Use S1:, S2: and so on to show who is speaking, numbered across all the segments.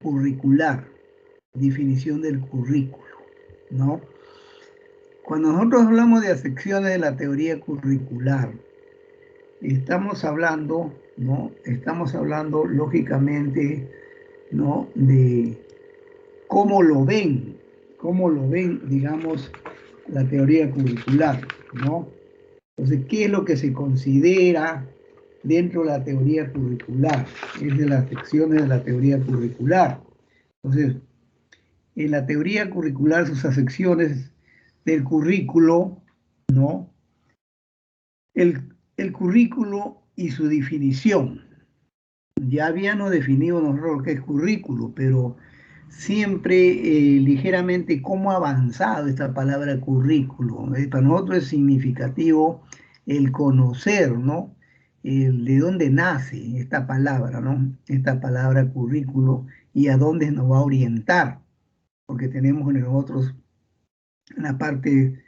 S1: curricular, definición del currículo, ¿no? Cuando nosotros hablamos de acepciones de la teoría curricular, estamos hablando, ¿no? Estamos hablando lógicamente, ¿no? De cómo lo ven, digamos, la teoría curricular, ¿no? Entonces, ¿qué es lo que se considera dentro de la teoría curricular? Es de las secciones de la teoría curricular. Entonces, en la teoría curricular, sus acepciones del currículo, ¿no? El currículo y su definición. Ya habíamos definido nosotros lo que es currículo, pero siempre ligeramente cómo ha avanzado esta palabra currículo. Para nosotros es significativo el conocer, ¿no? De dónde nace esta palabra, ¿no? Esta palabra currículo y a dónde nos va a orientar, porque tenemos en nosotros en la parte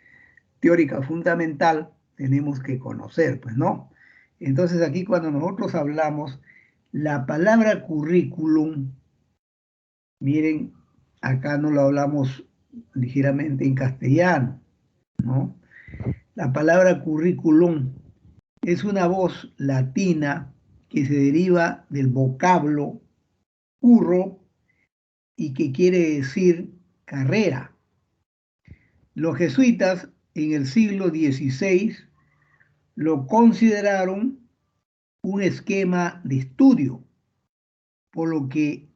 S1: teórica fundamental, tenemos que conocer, pues, ¿no? Entonces aquí cuando nosotros hablamos, la palabra currículum, miren, acá no lo hablamos ligeramente en castellano, ¿no? La palabra currículum es una voz latina que se deriva del vocablo curro y que quiere decir carrera. Los jesuitas en el siglo XVI lo consideraron un esquema de estudio, por lo que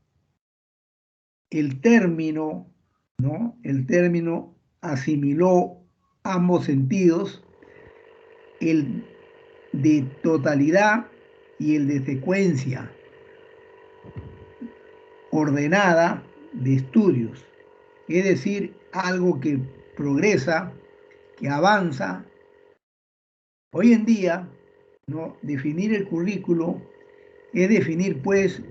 S1: el término, ¿no? El término asimiló ambos sentidos, el de totalidad y el de secuencia ordenada de estudios, es decir, algo que progresa, que avanza. Hoy en día, ¿no? Definir el currículo es definir, pues,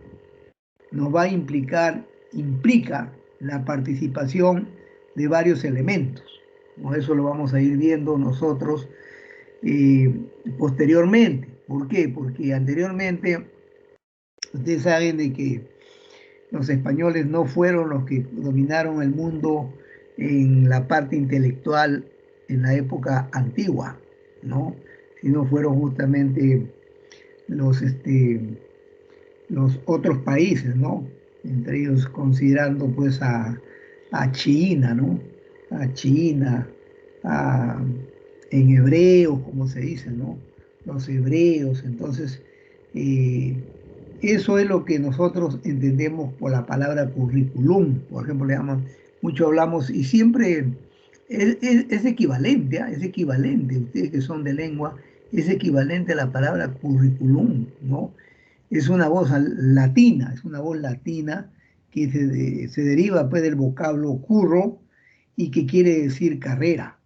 S1: nos va a implica la participación de varios elementos, ¿no? Eso lo vamos a ir viendo nosotros posteriormente. ¿Por qué? Porque anteriormente ustedes saben de que los españoles no fueron los que dominaron el mundo en la parte intelectual en la época antigua, ¿no? Sino fueron justamente los, los otros países, ¿no? Entre ellos considerando pues a China, ¿no? A China, a, en hebreo, como se dice, ¿no? Los hebreos. Entonces, eh, eso es lo que nosotros entendemos por la palabra curriculum. Por ejemplo, le llaman, mucho hablamos y siempre es equivalente, ¿eh? Es equivalente, ustedes que son de lengua, es equivalente a la palabra curriculum, ¿no? Es una voz latina, es una voz latina que se deriva pues del vocablo curro y que quiere decir carrera,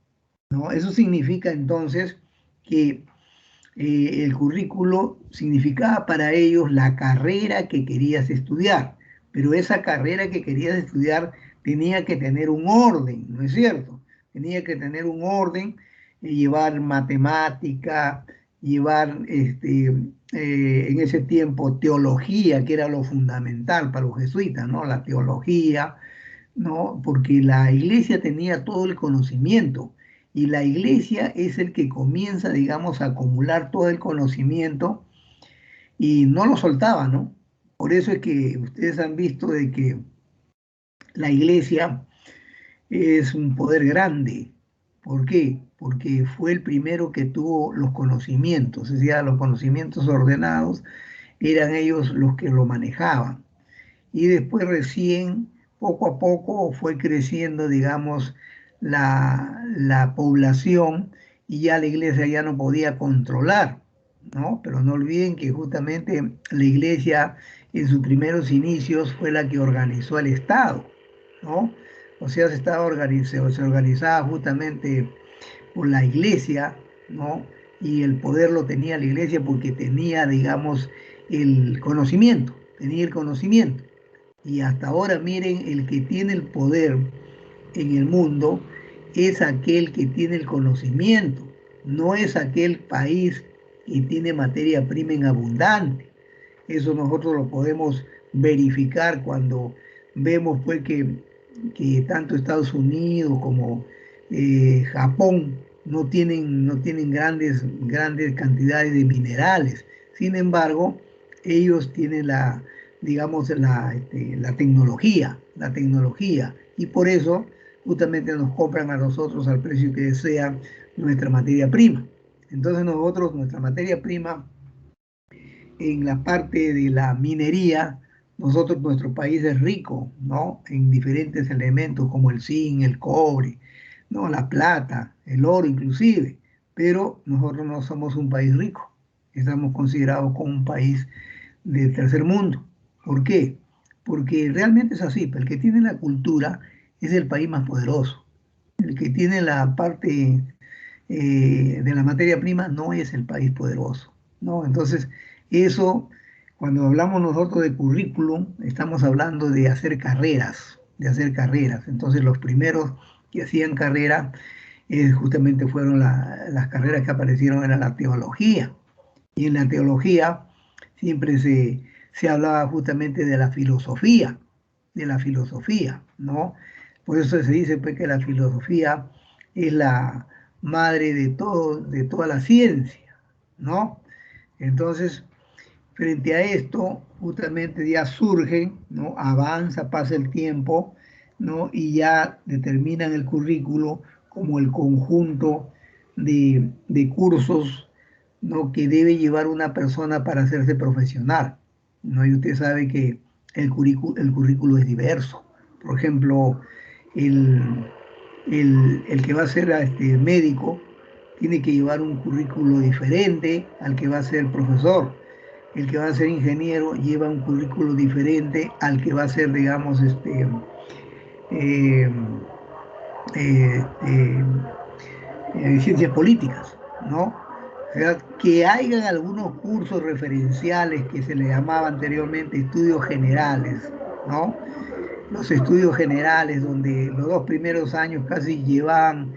S1: ¿no? Eso significa entonces que el currículo significaba para ellos la carrera que querías estudiar, pero esa carrera que querías estudiar tenía que tener un orden, ¿no es cierto? Tenía que tener un orden, llevar matemática, llevar en ese tiempo teología, que era lo fundamental para los jesuitas, ¿no? La teología, ¿no? Porque la iglesia tenía todo el conocimiento y la iglesia es el que comienza, digamos, a acumular todo el conocimiento y no lo soltaba, ¿no? Por eso es que ustedes han visto de que la iglesia es un poder grande. ¿Por qué? Porque fue el primero que tuvo los conocimientos, es decir, los conocimientos ordenados eran ellos los que lo manejaban. Y después recién, poco a poco, fue creciendo, digamos, la población y ya la iglesia ya no podía controlar, ¿no? Pero no olviden que justamente la iglesia en sus primeros inicios fue la que organizó el Estado, ¿no? O sea, se organizaba justamente por la iglesia, ¿no? Y el poder lo tenía la iglesia porque tenía, digamos, el conocimiento, tenía el conocimiento. Y hasta ahora miren, el que tiene el poder en el mundo es aquel que tiene el conocimiento, no es aquel país que tiene materia prima en abundante. Eso nosotros lo podemos verificar cuando vemos pues que tanto Estados Unidos como Japón no tienen grandes cantidades de minerales. Sin embargo, ellos tienen digamos, la tecnología, y por eso justamente nos compran a nosotros al precio que desea nuestra materia prima. Entonces nosotros, nuestra materia prima, en la parte de la minería, nuestro país es rico, ¿no? En diferentes elementos como el zinc, el cobre, ¿no? La plata, el oro inclusive, pero nosotros no somos un país rico, estamos considerados como un país del tercer mundo. ¿Por qué? Porque realmente es así, el que tiene la cultura es el país más poderoso. El que tiene la parte de la materia prima no es el país poderoso, ¿no? Entonces, eso, cuando hablamos nosotros de currículum, estamos hablando de hacer carreras, de hacer carreras. Entonces, los primeros que hacían carrera justamente fueron las carreras que aparecieron en la teología. Y en la teología siempre se hablaba justamente de la filosofía, ¿no? Por eso se dice pues, que la filosofía es la madre de toda la ciencia, ¿no? Entonces, frente a esto, justamente ya surgen, ¿no? Avanza, pasa el tiempo, ¿no? Y ya determinan el currículo como el conjunto de cursos, ¿no? Que debe llevar una persona para hacerse profesional, ¿no? Y usted sabe que el currículo es diverso. Por ejemplo, el, el que va a ser médico tiene que llevar un currículo diferente al que va a ser profesor. El que va a ser ingeniero lleva un currículo diferente al que va a ser, digamos, eh, eh, eh, ciencias políticas, ¿no? O sea, que hayan algunos cursos referenciales que se le llamaba anteriormente estudios generales, ¿no? Los estudios generales, donde los 2 primeros años casi llevaban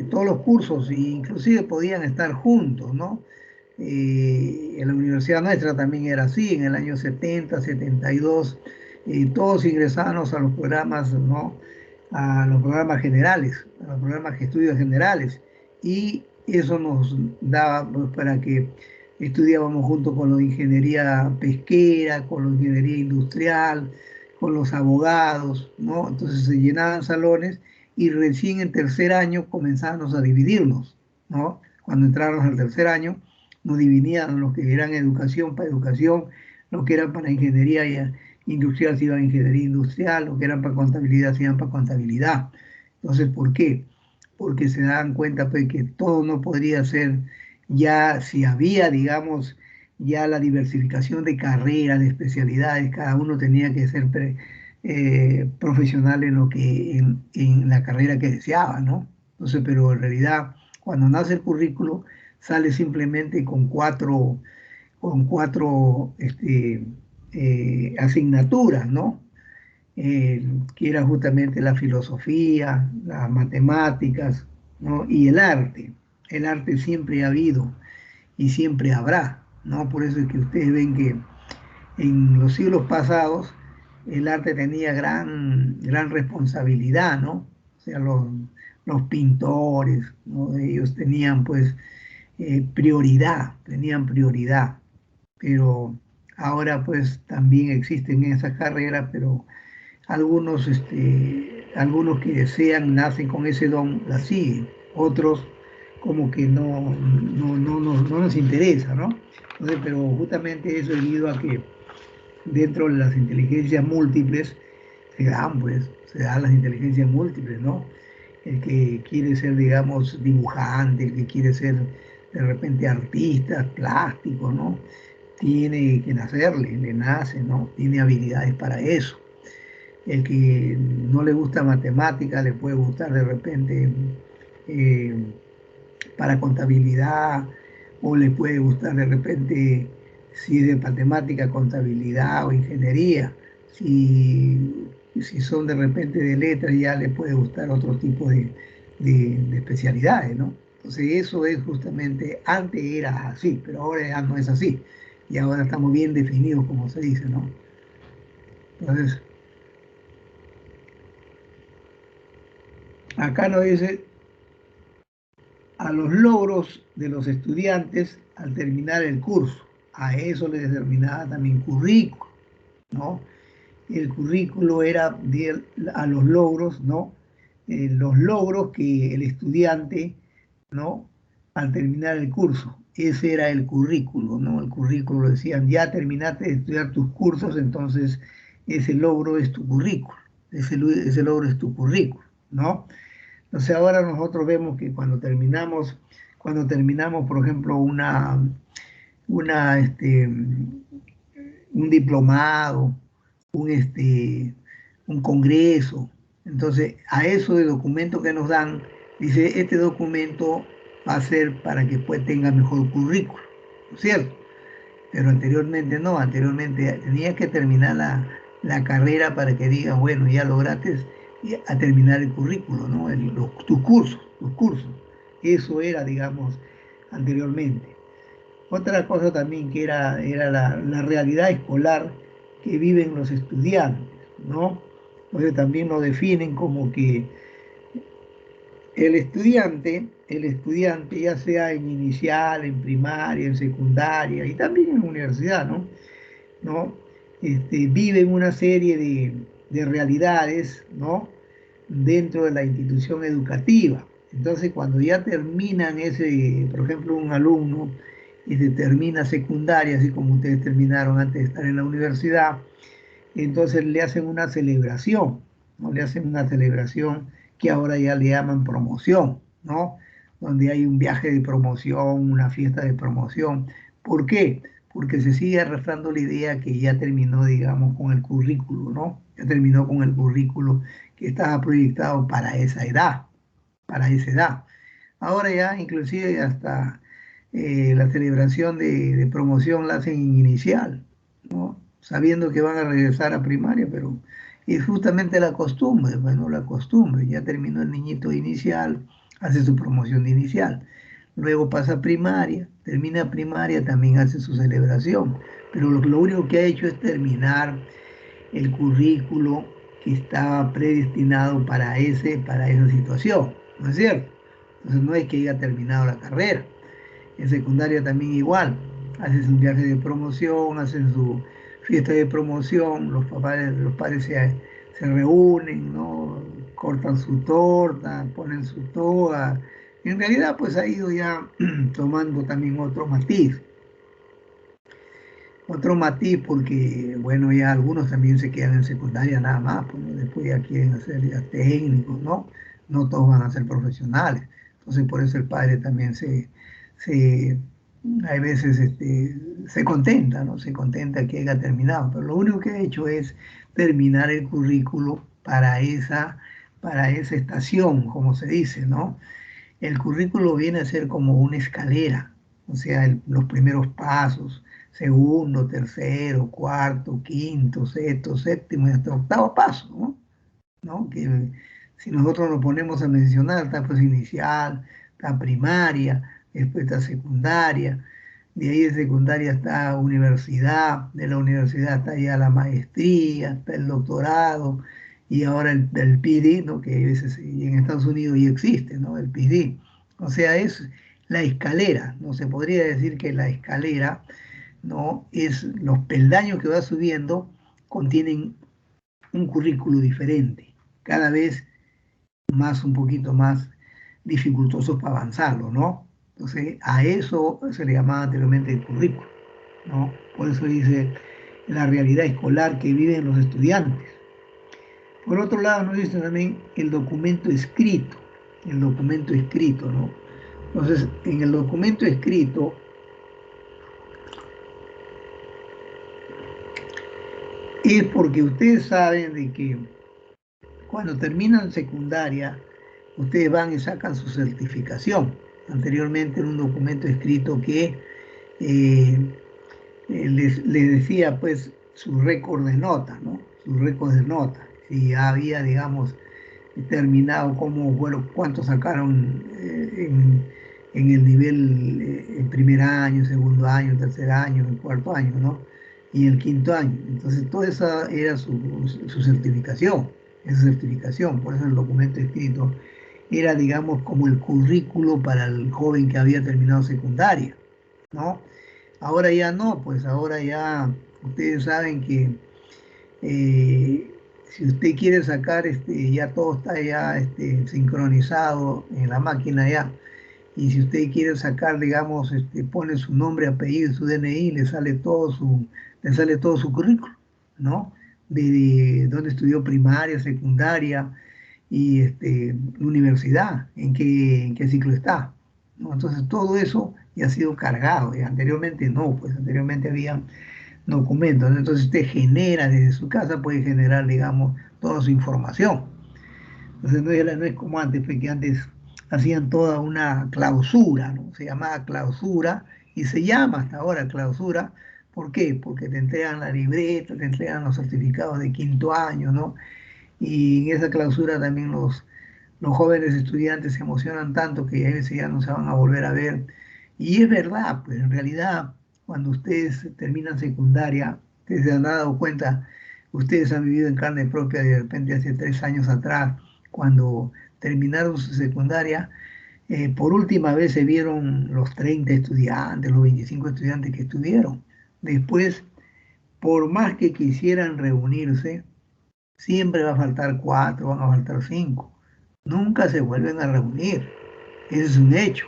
S1: todos los cursos e inclusive podían estar juntos, ¿no? En la universidad nuestra también era así, en el año 70, 72, todos ingresábamos a los programas, ¿no? A los programas generales, a los programas de estudios generales, y eso nos daba pues, para que estudiábamos junto con los de ingeniería pesquera, con los de ingeniería industrial, con los abogados, ¿no? Entonces se llenaban salones y recién en tercer año comenzábamos a dividirnos, ¿no? Cuando entrábamos al tercer año, nos dividían los que eran educación para educación, los que eran para ingeniería industrial se iban a ingeniería industrial, los que eran para contabilidad se iban para contabilidad. Entonces, ¿por qué? Porque se dan cuenta pues, que todo no podría ser ya, si había, digamos, ya la diversificación de carreras, de especialidades, cada uno tenía que ser profesional en la carrera que deseaba, ¿no? Entonces, pero en realidad, cuando nace el currículo, sale simplemente con cuatro asignaturas, ¿no? Que era justamente la filosofía, las matemáticas, ¿no? Y el arte. El arte siempre ha habido y siempre habrá, ¿no? Por eso es que ustedes ven que en los siglos pasados el arte tenía gran responsabilidad, ¿no? O sea, los pintores, ¿no? Ellos tenían pues tenían prioridad, pero ahora pues también existen esas carreras, pero algunos que desean, nacen con ese don, la siguen, otros como que no nos interesa, ¿no? Entonces, pero justamente eso debido a que dentro de las inteligencias múltiples se dan las inteligencias múltiples, ¿no? El que quiere ser, digamos, dibujante, el que quiere ser de repente artista, plástico, ¿no? Tiene que nacerle, le nace, ¿no? Tiene habilidades para eso. El que no le gusta matemática le puede gustar de repente eh, para contabilidad, o le puede gustar de repente si es de matemática, contabilidad o ingeniería. Si son de repente de letras, ya le puede gustar otro tipo de especialidades, ¿no? Entonces eso es justamente, antes era así, pero ahora ya no es así. Y ahora estamos bien definidos, como se dice, ¿no? Entonces, acá nos dice a los logros de los estudiantes al terminar el curso. A eso le determinaba también currículo, ¿no? El currículo era a los logros, ¿no? Los logros que el estudiante, ¿no? Al terminar el curso. Ese era el currículo, ¿no? El currículo decían, ya terminaste de estudiar tus cursos, entonces ese logro es tu currículo, ese logro es tu currículo, ¿no? Entonces ahora nosotros vemos que cuando terminamos, por ejemplo, un diplomado, un congreso. Entonces, a eso de documento que nos dan, dice, este documento va a ser para que después tenga mejor currículo, ¿no es cierto? Pero anteriormente no, anteriormente tenías que terminar la carrera para que digas, bueno, ya lograste a terminar el currículo, ¿no? Tus cursos. Eso era, digamos, anteriormente. Otra cosa también que era la realidad escolar que viven los estudiantes, ¿no? Entonces también lo definen como que el estudiante, ya sea en inicial, en primaria, en secundaria y también en universidad, ¿no? Viven una serie de realidades, ¿no? Dentro de la institución educativa. Entonces, cuando ya terminan por ejemplo, un alumno y se termina secundaria, así como ustedes terminaron antes de estar en la universidad, entonces le hacen una celebración, ¿no? Le hacen una celebración que ahora ya le llaman promoción, ¿no? Donde hay un viaje de promoción, una fiesta de promoción. ¿Por qué? Porque se sigue arrastrando la idea que ya terminó, digamos, con el currículo, ¿no? Ya terminó con el currículo que estaba proyectado para esa edad. Ahora ya, inclusive hasta la celebración de promoción la hacen en inicial, ¿no? Sabiendo que van a regresar a primaria, pero es justamente la costumbre, bueno, la costumbre, ya terminó el niñito inicial, hace su promoción de inicial, luego pasa a primaria, termina primaria, también hace su celebración, pero lo único que ha hecho es terminar el currículo que estaba predestinado para esa situación, ¿no es cierto? Entonces no es que haya terminado la carrera. En secundaria también igual, hacen su viaje de promoción, hacen su fiesta de promoción, los padres se reúnen, ¿no? Cortan su torta, ponen su toga. En realidad pues ha ido ya tomando también otro matiz porque, bueno, ya algunos también se quedan en secundaria nada más, pues, ¿no? Después ya quieren hacer ya técnicos, ¿no? No todos van a ser profesionales. Entonces, por eso el padre también se hay veces se contenta, ¿no? Se contenta que haya terminado, pero lo único que ha hecho es terminar el currículo para esa estación, como se dice, ¿no? El currículo viene a ser como una escalera, o sea, los primeros pasos, segundo, tercero, cuarto, quinto, sexto, séptimo y hasta octavo paso, ¿no? ¿No? Que si nosotros nos ponemos a mencionar, está pues inicial, está primaria, después está secundaria, de ahí de secundaria está universidad, de la universidad está ya la maestría, está el doctorado y ahora el PhD, ¿no? Que a veces y en Estados Unidos ya existe, ¿no? El PhD. O sea, es la escalera, no se podría decir que la escalera, ¿no? Es los peldaños que va subiendo contienen un currículo diferente, cada vez un poquito más dificultosos para avanzarlo, ¿no? Entonces, a eso se le llamaba anteriormente el currículo, ¿no? Por eso dice la realidad escolar que viven los estudiantes. Por otro lado, nos dice también el documento escrito, ¿no? Entonces, en el documento escrito es porque ustedes saben de que cuando terminan secundaria, ustedes van y sacan su certificación. Anteriormente en un documento escrito que eh, les decía pues su récord de nota, ¿no? Su récord de nota. Si había, digamos, terminado, bueno, cuánto sacaron en el nivel, en primer año, segundo año, tercer año, en cuarto año, ¿no? y el quinto año. Entonces, toda esa era su certificación, esa certificación, por eso el documento escrito era, digamos, como el currículo para el joven que había terminado secundaria, ¿no? Ahora ya no, pues ahora ya ustedes saben que si usted quiere sacar, ya todo está ya sincronizado en la máquina ya. Y si usted quiere sacar, digamos, pone su nombre, apellido, su DNI, le sale todo su currículum, ¿no? De dónde estudió primaria, secundaria y universidad, en qué ciclo está, ¿no? Entonces todo eso ya ha sido cargado, y anteriormente no, pues anteriormente había documentos, ¿no? Entonces usted genera desde su casa, puede generar, digamos, toda su información. Entonces no es como antes, porque antes hacían toda una clausura, ¿no? Se llamaba clausura y se llama hasta ahora clausura. ¿Por qué? Porque te entregan la libreta, te entregan los certificados de quinto año, ¿no? Y en esa clausura también los jóvenes estudiantes se emocionan tanto que a veces ya no se van a volver a ver. Y es verdad, pues en realidad, cuando ustedes terminan secundaria, ustedes se han dado cuenta, ustedes han vivido en carne propia de repente hace 3 años atrás, cuando terminaron su secundaria, por última vez se vieron los 30 estudiantes, los 25 estudiantes que estuvieron. Después, por más que quisieran reunirse, siempre va a faltar cuatro, van a faltar cinco. Nunca se vuelven a reunir. Ese es un hecho.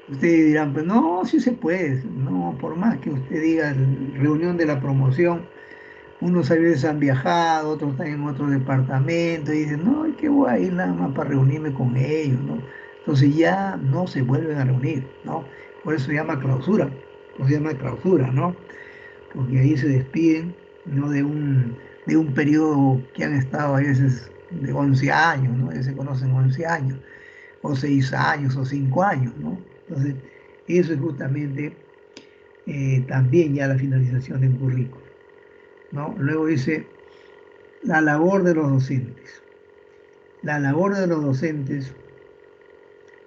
S1: Ustedes dirán, pues no, sí se puede. No, por más que usted diga reunión de la promoción, unos a veces han viajado, otros están en otro departamento y dicen, no, ¿y qué voy a ir nada más para reunirme con ellos, ¿no? Entonces ya no se vuelven a reunir, ¿no? Por eso se llama clausura, por eso se llama clausura, ¿no? Porque ahí se despiden, ¿no? De un periodo que han estado a veces de 11 años, ¿no? Ya se conocen 11 años, o 6 años, o 5 años, ¿no? Entonces, eso es justamente también ya la finalización del currículo, ¿no? Luego dice la labor de los docentes. La labor de los docentes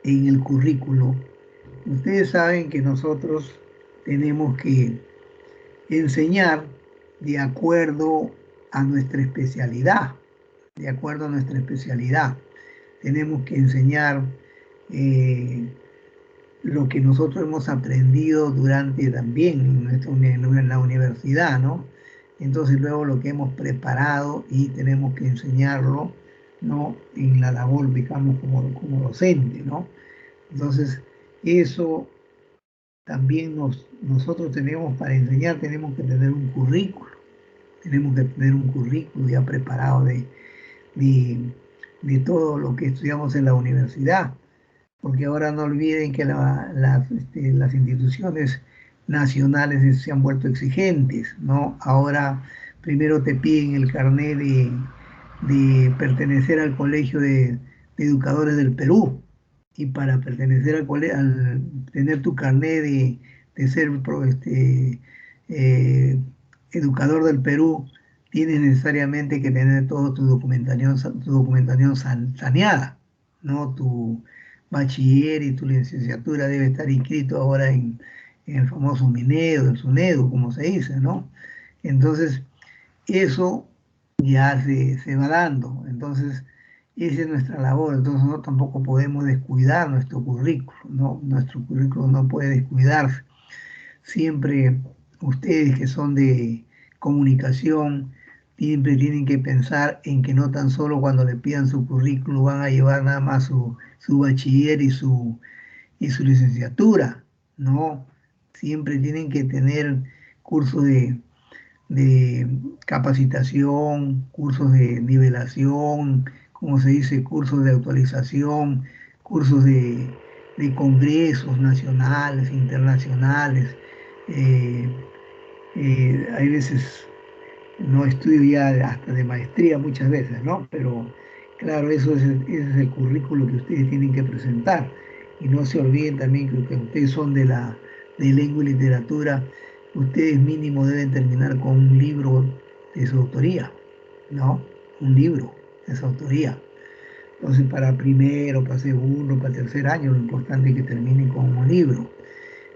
S1: en el currículo. Ustedes saben que nosotros tenemos que enseñar de acuerdo a nuestra especialidad, de acuerdo a nuestra especialidad. Tenemos que enseñar eh, lo que nosotros hemos aprendido durante también en la universidad, ¿no? Entonces luego lo que hemos preparado y tenemos que enseñarlo, ¿no? En la labor, digamos, como docente, ¿no? Entonces, eso también nosotros tenemos para enseñar, tenemos que tener un currículo, tenemos que tener un currículo ya preparado de, de todo lo que estudiamos en la universidad, porque ahora no olviden que las instituciones nacionales se han vuelto exigentes, ¿no? Ahora primero te piden el carnet de pertenecer al Colegio de Educadores del Perú, y para pertenecer al tener tu carnet de ser eh, educador del Perú, tienes necesariamente que tener toda tu documentación saneada, ¿no? Tu bachiller y tu licenciatura debe estar inscrito ahora en el famoso Minedo, el SUNEDU, como se dice, ¿no? Entonces, eso ya se va dando. Entonces, esa es nuestra labor. Entonces, nosotros tampoco podemos descuidar nuestro currículo, ¿no? Nuestro currículo no puede descuidarse. Siempre ustedes que son de comunicación, siempre tienen que pensar en que no tan solo cuando le pidan su currículo van a llevar nada más su bachiller y su licenciatura, ¿no? Siempre tienen que tener cursos de capacitación, cursos de nivelación, como se dice, cursos de actualización, cursos de congresos nacionales, internacionales. Eh, Hay veces, no estudio ya hasta de maestría muchas veces, ¿no? Pero claro, ese es el currículo que ustedes tienen que presentar. Y no se olviden también que ustedes son de lengua y literatura, ustedes mínimo deben terminar con un libro de su autoría, ¿no? Un libro de su autoría. Entonces, para primero, para segundo, para tercer año, lo importante es que terminen con un libro.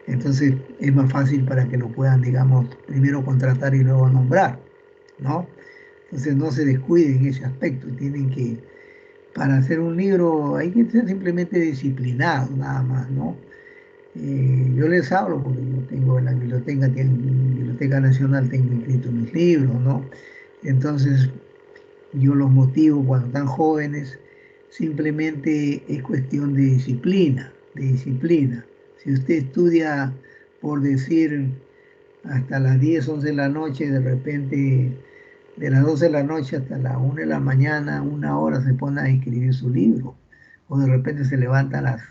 S1: Entonces es más fácil para que lo puedan, digamos, primero contratar y luego nombrar, ¿no? Entonces no se descuiden en ese aspecto, tienen que, para hacer un libro hay que ser simplemente disciplinado, nada más, ¿no? Yo les hablo porque yo tengo en la biblioteca, en la Biblioteca Nacional tengo inscritos mis libros, ¿no? Entonces yo los motivo cuando están jóvenes, simplemente es cuestión de disciplina, de disciplina. Si usted estudia, por decir, hasta las 10 11 de la noche, de repente de las 12 de la noche hasta las 1 de la mañana, una hora se pone a escribir su libro. O de repente se levanta a las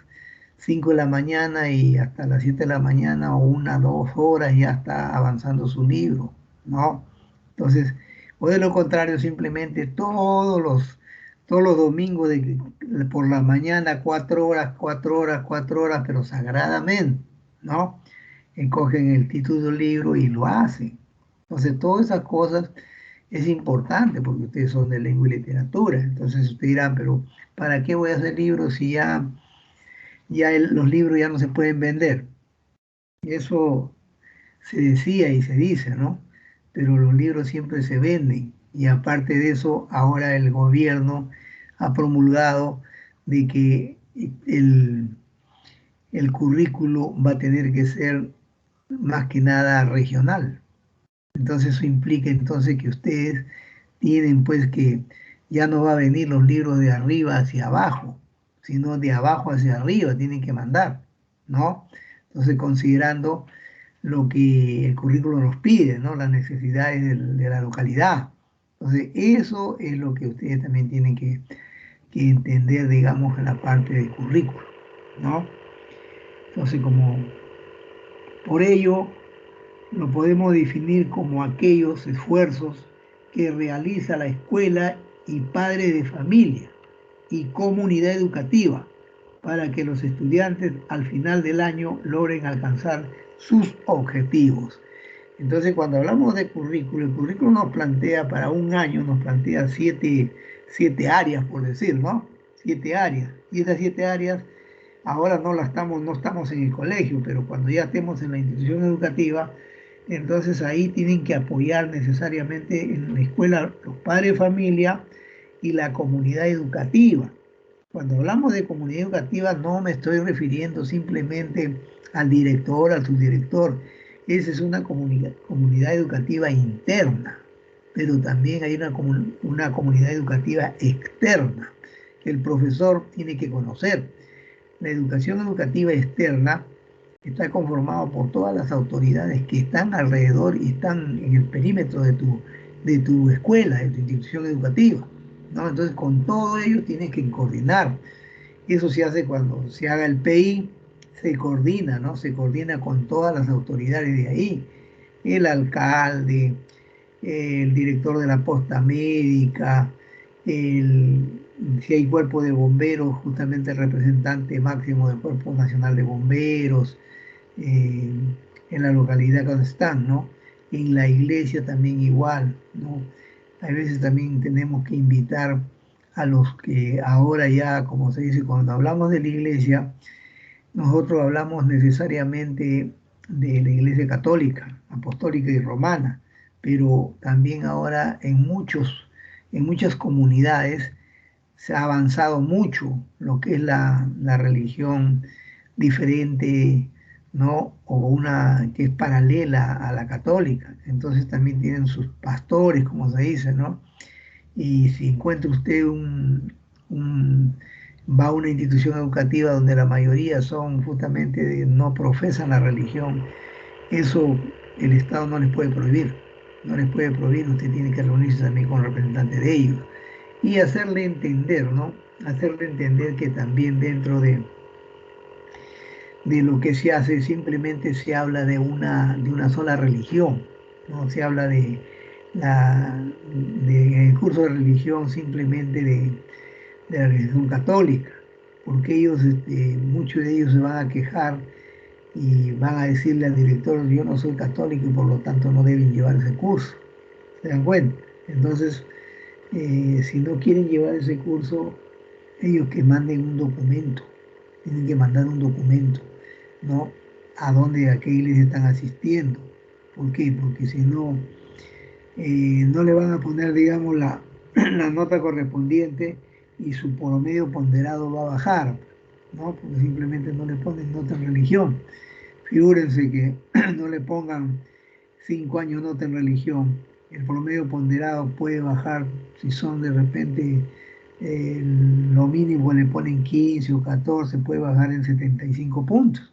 S1: 5 de la mañana y hasta las 7 de la mañana o 1 2 horas ya está avanzando su libro, ¿no? Entonces, o de lo contrario, simplemente todos los domingos por la mañana, 4 horas, 4 horas, 4 horas, pero sagradamente, ¿no? Cogen el título del libro y lo hacen. Entonces, todas esas cosas es importante porque ustedes son de lengua y literatura. Entonces, ustedes dirán, pero ¿para qué voy a hacer libros si los libros ya no se pueden vender? Eso se decía y se dice, ¿no? Pero los libros siempre se venden. Y aparte de eso, ahora el gobierno ha promulgado de que el currículo va a tener que ser más que nada regional. Entonces eso implica entonces que ustedes tienen pues que ya no va a venir los libros de arriba hacia abajo, sino de abajo hacia arriba, tienen que mandar, ¿no? Entonces considerando lo que el currículo nos pide, ¿no? Las necesidades de la localidad. Entonces eso es lo que ustedes también tienen que entender, digamos, en la parte del currículo, ¿no? Entonces como por ello lo podemos definir como aquellos esfuerzos que realiza la escuela y padres de familia y comunidad educativa para que los estudiantes al final del año logren alcanzar sus objetivos. Entonces, cuando hablamos de currículo, el currículo nos plantea para un año, nos plantea siete áreas, por decir, ¿no? 7 áreas. Y esas 7 áreas ahora no estamos en el colegio, pero cuando ya estemos en la institución educativa, entonces ahí tienen que apoyar necesariamente en la escuela los padres de familia y la comunidad educativa. Cuando hablamos de comunidad educativa no me estoy refiriendo simplemente al director, al subdirector. Esa es una comunidad educativa interna, pero también hay una comunidad educativa externa que el profesor tiene que conocer. La educación educativa externa está conformado por todas las autoridades que están alrededor y están en el perímetro de tu escuela, de tu institución educativa, ¿no? Entonces, con todo ello tienes que coordinar. Eso se hace cuando se haga el PI, se coordina, ¿no? Se coordina con todas las autoridades de ahí, el alcalde, el director de la posta médica, si hay cuerpo de bomberos, justamente el representante máximo del Cuerpo Nacional de Bomberos, eh, en la localidad donde están, ¿no? En la iglesia también igual, ¿no? A veces también tenemos que invitar a los que ahora ya, como se dice, cuando hablamos de la iglesia, nosotros hablamos necesariamente de la iglesia católica, apostólica y romana, pero también ahora en muchas comunidades se ha avanzado mucho lo que es la religión diferente, ¿no? O una que es paralela a la católica. Entonces también tienen sus pastores, como se dice, ¿no? Y si encuentra usted va a una institución educativa donde la mayoría son justamente no profesan la religión, eso el Estado no les puede prohibir. No les puede prohibir, usted tiene que reunirse también con representantes de ellos y hacerle entender, ¿no? Hacerle entender que también dentro de lo que se hace simplemente se habla de una sola religión, ¿no? Se habla en el curso de religión simplemente de la religión católica, porque ellos, muchos de ellos se van a quejar y van a decirle al director, yo no soy católico y por lo tanto no deben llevar ese curso. ¿Se dan cuenta? Entonces, si no quieren llevar ese curso, ellos que manden un documento, tienen que mandar un documento, ¿no? a qué iglesia están asistiendo. ¿Por qué? Porque si no, no le van a poner, digamos, la nota correspondiente y su promedio ponderado va a bajar, ¿no? Porque simplemente no le ponen nota en religión. Figúrense que no le pongan 5 años nota en religión. El promedio ponderado puede bajar, si son de repente lo mínimo le ponen 15 o 14, puede bajar en 75 puntos,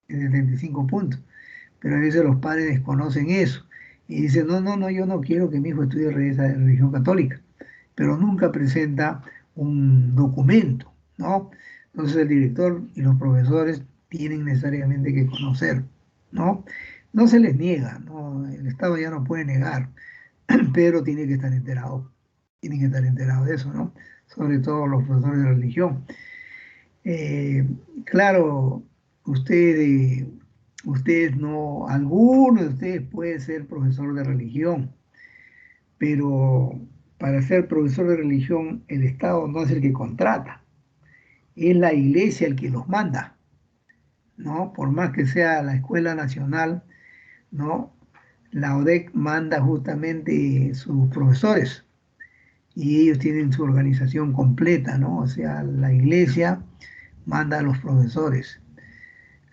S1: en 75 puntos. Pero a veces los padres desconocen eso y dicen, no, no, no, yo no quiero que mi hijo estudie esa religión católica, pero nunca presenta un documento, ¿no? Entonces el director y los profesores tienen necesariamente que conocer, ¿no? No se les niega, ¿no? El Estado ya no puede negar, pero tiene que estar enterado, tienen que estar enterados de eso, ¿no? Sobre todo los profesores de religión. Claro, ustedes, ustedes no, algunos de ustedes pueden ser profesor de religión, pero para ser profesor de religión el Estado no es el que contrata, es la iglesia el que los manda, ¿no? Por más que sea la escuela nacional, ¿no? La ODEC manda justamente sus profesores y ellos tienen su organización completa, ¿no? O sea, la iglesia manda a los profesores,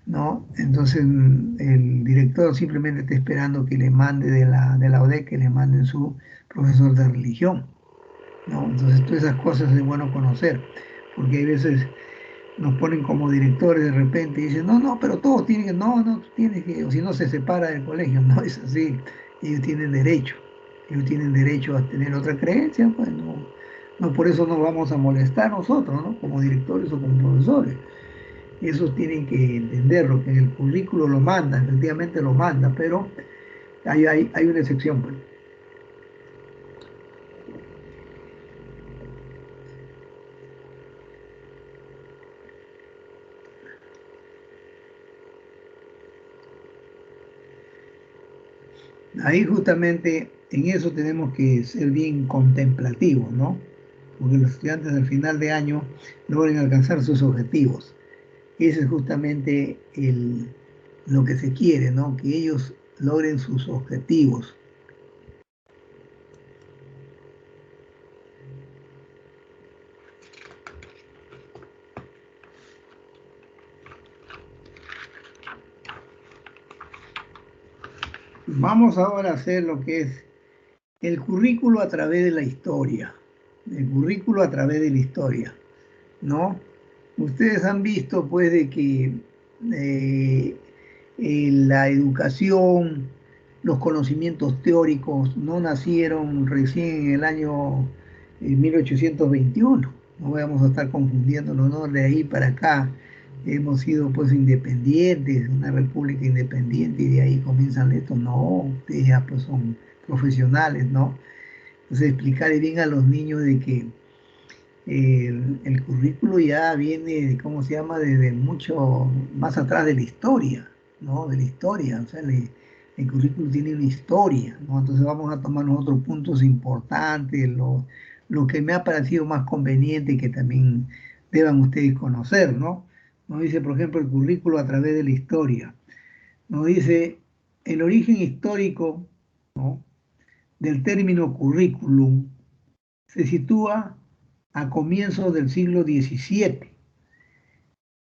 S1: ¿no? Entonces el director simplemente está esperando que le mande de la ODEC, que le manden su profesor de religión, ¿no? Entonces todas esas cosas es bueno conocer, porque hay veces nos ponen como directores de repente y dicen, no, no, pero todos tienen que, no, no, tú tienes que, o si no se separa del colegio, no es así, ellos tienen derecho a tener otra creencia, pues no, no por eso nos vamos a molestar nosotros, ¿no? Como directores o como profesores. Esos tienen que entenderlo, que en el currículo lo manda, efectivamente lo manda, pero hay una excepción, pues. Ahí justamente en eso tenemos que ser bien contemplativos, ¿no? Porque los estudiantes al final de año logren alcanzar sus objetivos. Ese es justamente lo que se quiere, ¿no? Que ellos logren sus objetivos. Vamos ahora a hacer lo que es el currículo a través de la historia. El currículo a través de la historia, ¿no? Ustedes han visto, pues, de que eh, la educación, los conocimientos teóricos no nacieron recién en el año 1821. No vamos a estar confundiéndonos, ¿no? De ahí para acá hemos sido pues independientes, una república independiente y de ahí comienzan esto. No, ustedes ya pues son profesionales, ¿no? Entonces explicarle bien a los niños de que el currículo ya viene, ¿cómo se llama?, desde mucho más atrás de la historia, ¿no? De la historia, o sea, el currículo tiene una historia, ¿no? Entonces vamos a tomar otros puntos importantes, lo que me ha parecido más conveniente que también deban ustedes conocer, ¿no? Nos dice, por ejemplo, el currículo a través de la historia. Nos dice el origen histórico, ¿no?, del término currículum se sitúa a comienzos del siglo XVII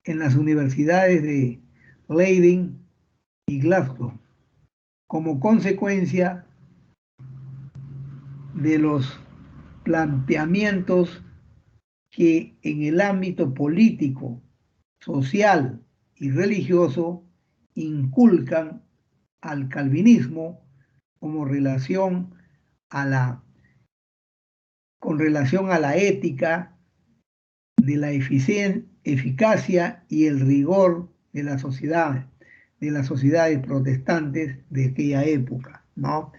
S1: en las universidades de Leiden y Glasgow, como consecuencia de los planteamientos que en el ámbito político, social y religioso inculcan al calvinismo como relación a la, con relación a la ética de la eficacia y el rigor de las sociedades protestantes de aquella época, ¿no?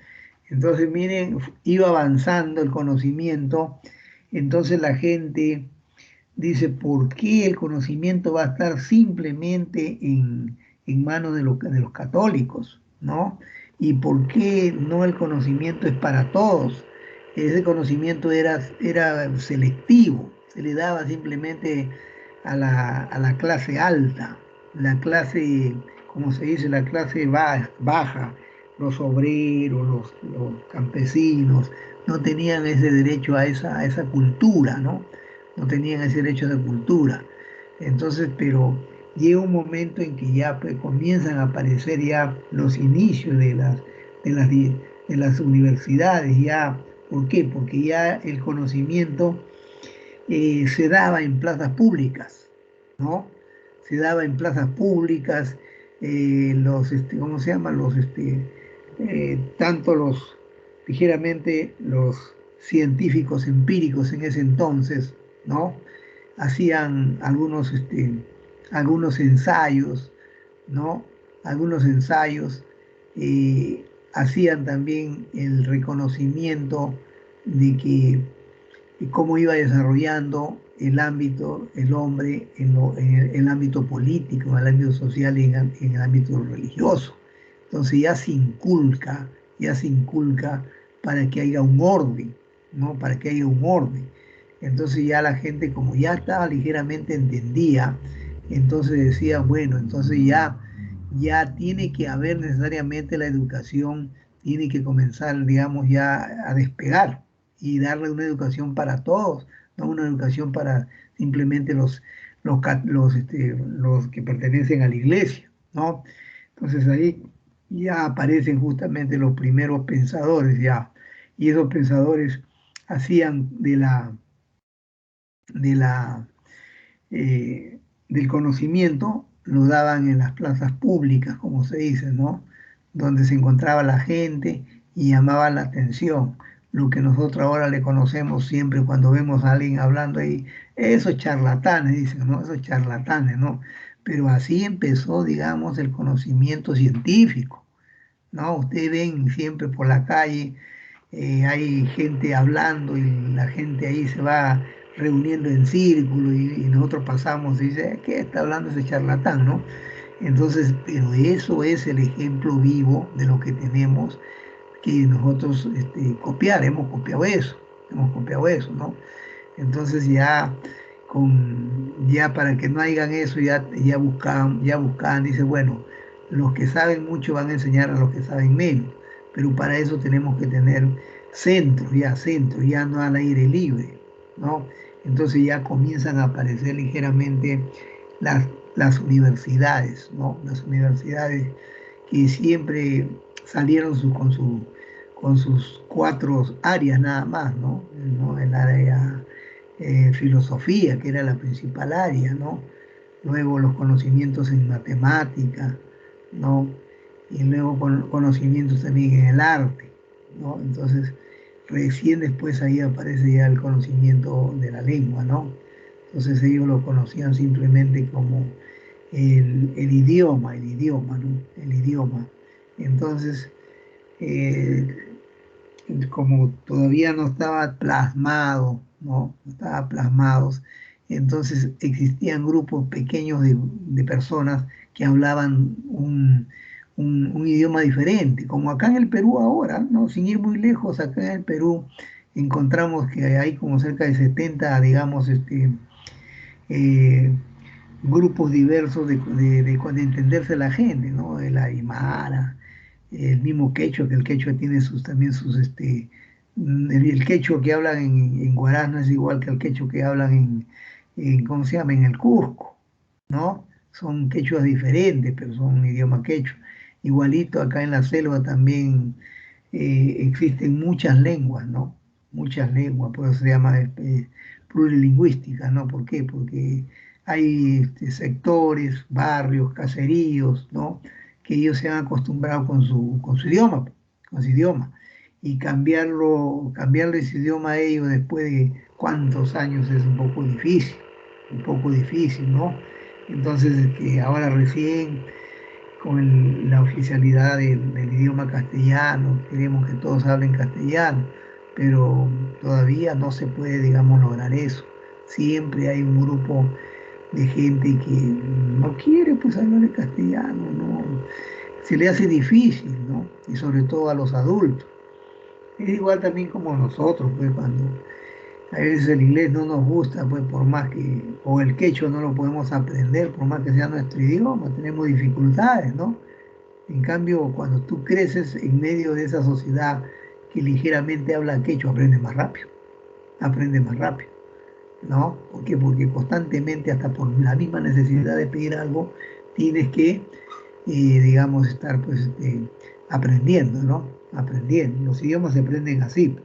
S1: Entonces, miren, iba avanzando el conocimiento, entonces la gente dice, ¿por qué el conocimiento va a estar simplemente en manos de los católicos, ¿no? ¿Y por qué no el conocimiento es para todos? Ese conocimiento era selectivo, se le daba simplemente a la clase alta, la clase como se dice, la clase baja, los obreros, los campesinos, no tenían ese derecho a esa cultura, ¿no? No tenían ese derecho de cultura. Entonces, pero llega un momento en que ya pues, comienzan a aparecer ya los inicios de las universidades, ya, ¿por qué? Porque ya el conocimiento se daba en plazas públicas, ¿no? Se daba en plazas públicas, ¿cómo se llama? Tanto ligeramente los científicos empíricos en ese entonces, ¿no? Hacían algunos ensayos, ¿no? Algunos ensayos, hacían también el reconocimiento de que y cómo iba desarrollando el ámbito, el hombre, en el ámbito político, en el ámbito social y en el ámbito religioso. Entonces ya se inculca para que haya un orden, ¿no? Para que haya un orden. Entonces ya la gente, como ya estaba ligeramente entendía, entonces decía, bueno, entonces ya tiene que haber necesariamente la educación, tiene que comenzar, digamos, ya a despegar y darle una educación para todos, no una educación para simplemente los que pertenecen a la iglesia, ¿no? Entonces ahí ya aparecen justamente los primeros pensadores ya, y esos pensadores hacían de la, del conocimiento, lo daban en las plazas públicas, como se dice, ¿no? Donde se encontraba la gente y llamaban la atención. Lo que nosotros ahora le conocemos siempre cuando vemos a alguien hablando ahí, esos charlatanes, dicen, ¿no? Esos charlatanes, ¿no? Pero así empezó, digamos, el conocimiento científico, ¿no? Ustedes ven siempre por la calle, hay gente hablando y la gente ahí se va reuniendo en círculo y nosotros pasamos y dice, ¿qué está hablando ese charlatán, no? Entonces, pero eso es el ejemplo vivo de lo que tenemos que nosotros copiar, hemos copiado eso, ¿no? Entonces ya para que no hagan eso, ya buscaban, dice, bueno, los que saben mucho van a enseñar a los que saben menos, pero para eso tenemos que tener centros, ya no al aire libre, ¿no? Entonces ya comienzan a aparecer ligeramente las, las universidades, ¿no? Las universidades que siempre salieron con sus cuatro áreas nada más, ¿no? El área filosofía, que era la principal área, ¿no? Luego los conocimientos en matemática, ¿no? Y luego conocimientos también en el arte, ¿no? Entonces, recién después ahí aparece ya el conocimiento de la lengua, ¿no? Entonces ellos lo conocían simplemente como el idioma, ¿no? El idioma. Entonces, eh, como todavía no estaba plasmado, ¿no? No estaba plasmados, entonces existían grupos pequeños de personas que hablaban un idioma diferente, como acá en el Perú ahora, ¿no? Sin ir muy lejos, acá en el Perú encontramos que hay como cerca de 70, digamos, eh, grupos diversos de entenderse la gente, ¿no? El aymara, el mismo quechua, que el quechua tiene también el quechua que hablan en Huaraz no es igual que el quechua que hablan ¿cómo se llama? En el Cusco, ¿no? Son quechuas diferentes, pero son un idioma quechua. Igualito acá en la selva también existen muchas lenguas, ¿no? Muchas lenguas, por eso se llama plurilingüística, ¿no? ¿Por qué? Porque hay sectores, barrios, caseríos, ¿no? Que ellos se han acostumbrado con su idioma. Y cambiarle ese idioma a ellos después de cuántos años es un poco difícil, ¿no? Entonces, que ahora recién con la oficialidad del idioma castellano, queremos que todos hablen castellano, pero todavía no se puede, digamos, lograr eso. Siempre hay un grupo de gente que no quiere pues hablar el castellano, ¿no? Se le hace difícil, ¿no? Y sobre todo a los adultos. Es igual también como nosotros, pues cuando A veces el inglés no nos gusta, pues por más que, o el quechua no lo podemos aprender, por más que sea nuestro idioma, tenemos dificultades, ¿no? En cambio, cuando tú creces en medio de esa sociedad que ligeramente habla quechua, aprende más rápido, ¿no? ¿Por qué? Porque constantemente, hasta por la misma necesidad de pedir algo, tienes que, digamos, estar pues aprendiendo, ¿no? Aprendiendo. Los idiomas se aprenden así.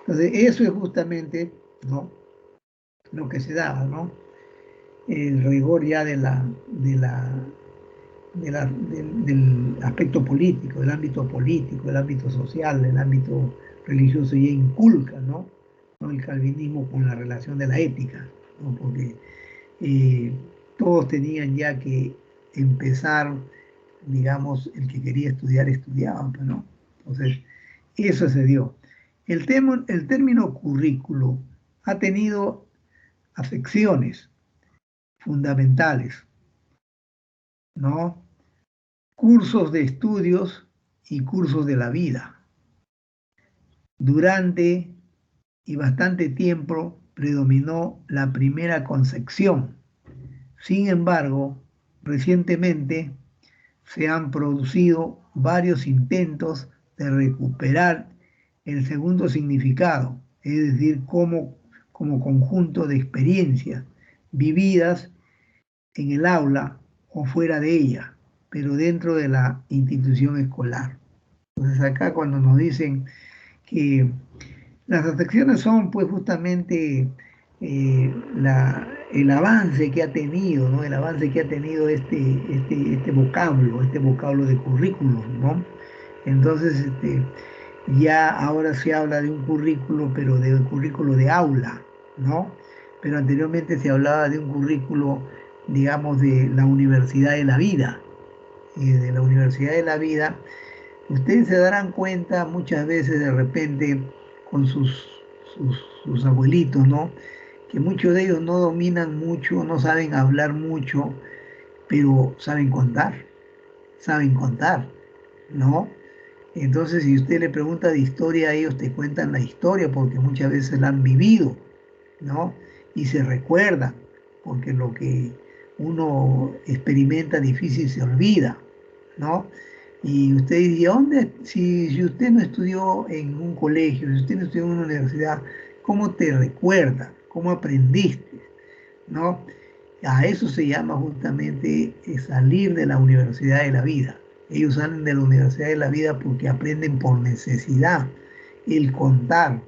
S1: Entonces, eso es justamente, ¿no? Lo que se daba, ¿no? El rigor ya del aspecto político, del ámbito político, del ámbito social, del ámbito religioso, ya inculca, ¿no? ¿No? El calvinismo con la relación de la ética, ¿no? Porque eh, todos tenían ya que empezar, digamos, el que quería estudiar, estudiaba, pues, ¿no? Entonces, eso se dio. El término currículo ha tenido afecciones fundamentales, ¿no? Cursos de estudios y cursos de la vida. Durante y bastante tiempo predominó la primera concepción. Sin embargo, recientemente se han producido varios intentos de recuperar el segundo significado, es decir, como conjunto de experiencias vividas en el aula o fuera de ella, pero dentro de la institución escolar. Entonces acá cuando nos dicen que las afecciones son pues justamente el avance que ha tenido, ¿no? El avance que ha tenido este vocablo de currículum, ¿no? Entonces, ya ahora se habla de un currículo, pero de un currículo de aula, ¿no? Pero anteriormente se hablaba de un currículo, digamos, de la universidad de la vida. Y de la universidad de la vida, ustedes se darán cuenta muchas veces de repente con sus abuelitos, ¿no? Que muchos de ellos no dominan mucho, no saben hablar mucho, pero saben contar, ¿no? Entonces, si usted le pregunta de historia, ellos te cuentan la historia porque muchas veces la han vivido, ¿no? Y se recuerdan, porque lo que uno experimenta difícil se olvida, ¿no? Y usted dice, ¿dónde? Si usted no estudió en un colegio, si usted no estudió en una universidad, ¿cómo te recuerda? ¿Cómo aprendiste? ¿No? A eso se llama justamente salir de la universidad de la vida. Ellos salen de la universidad de la vida porque aprenden por necesidad, el contar,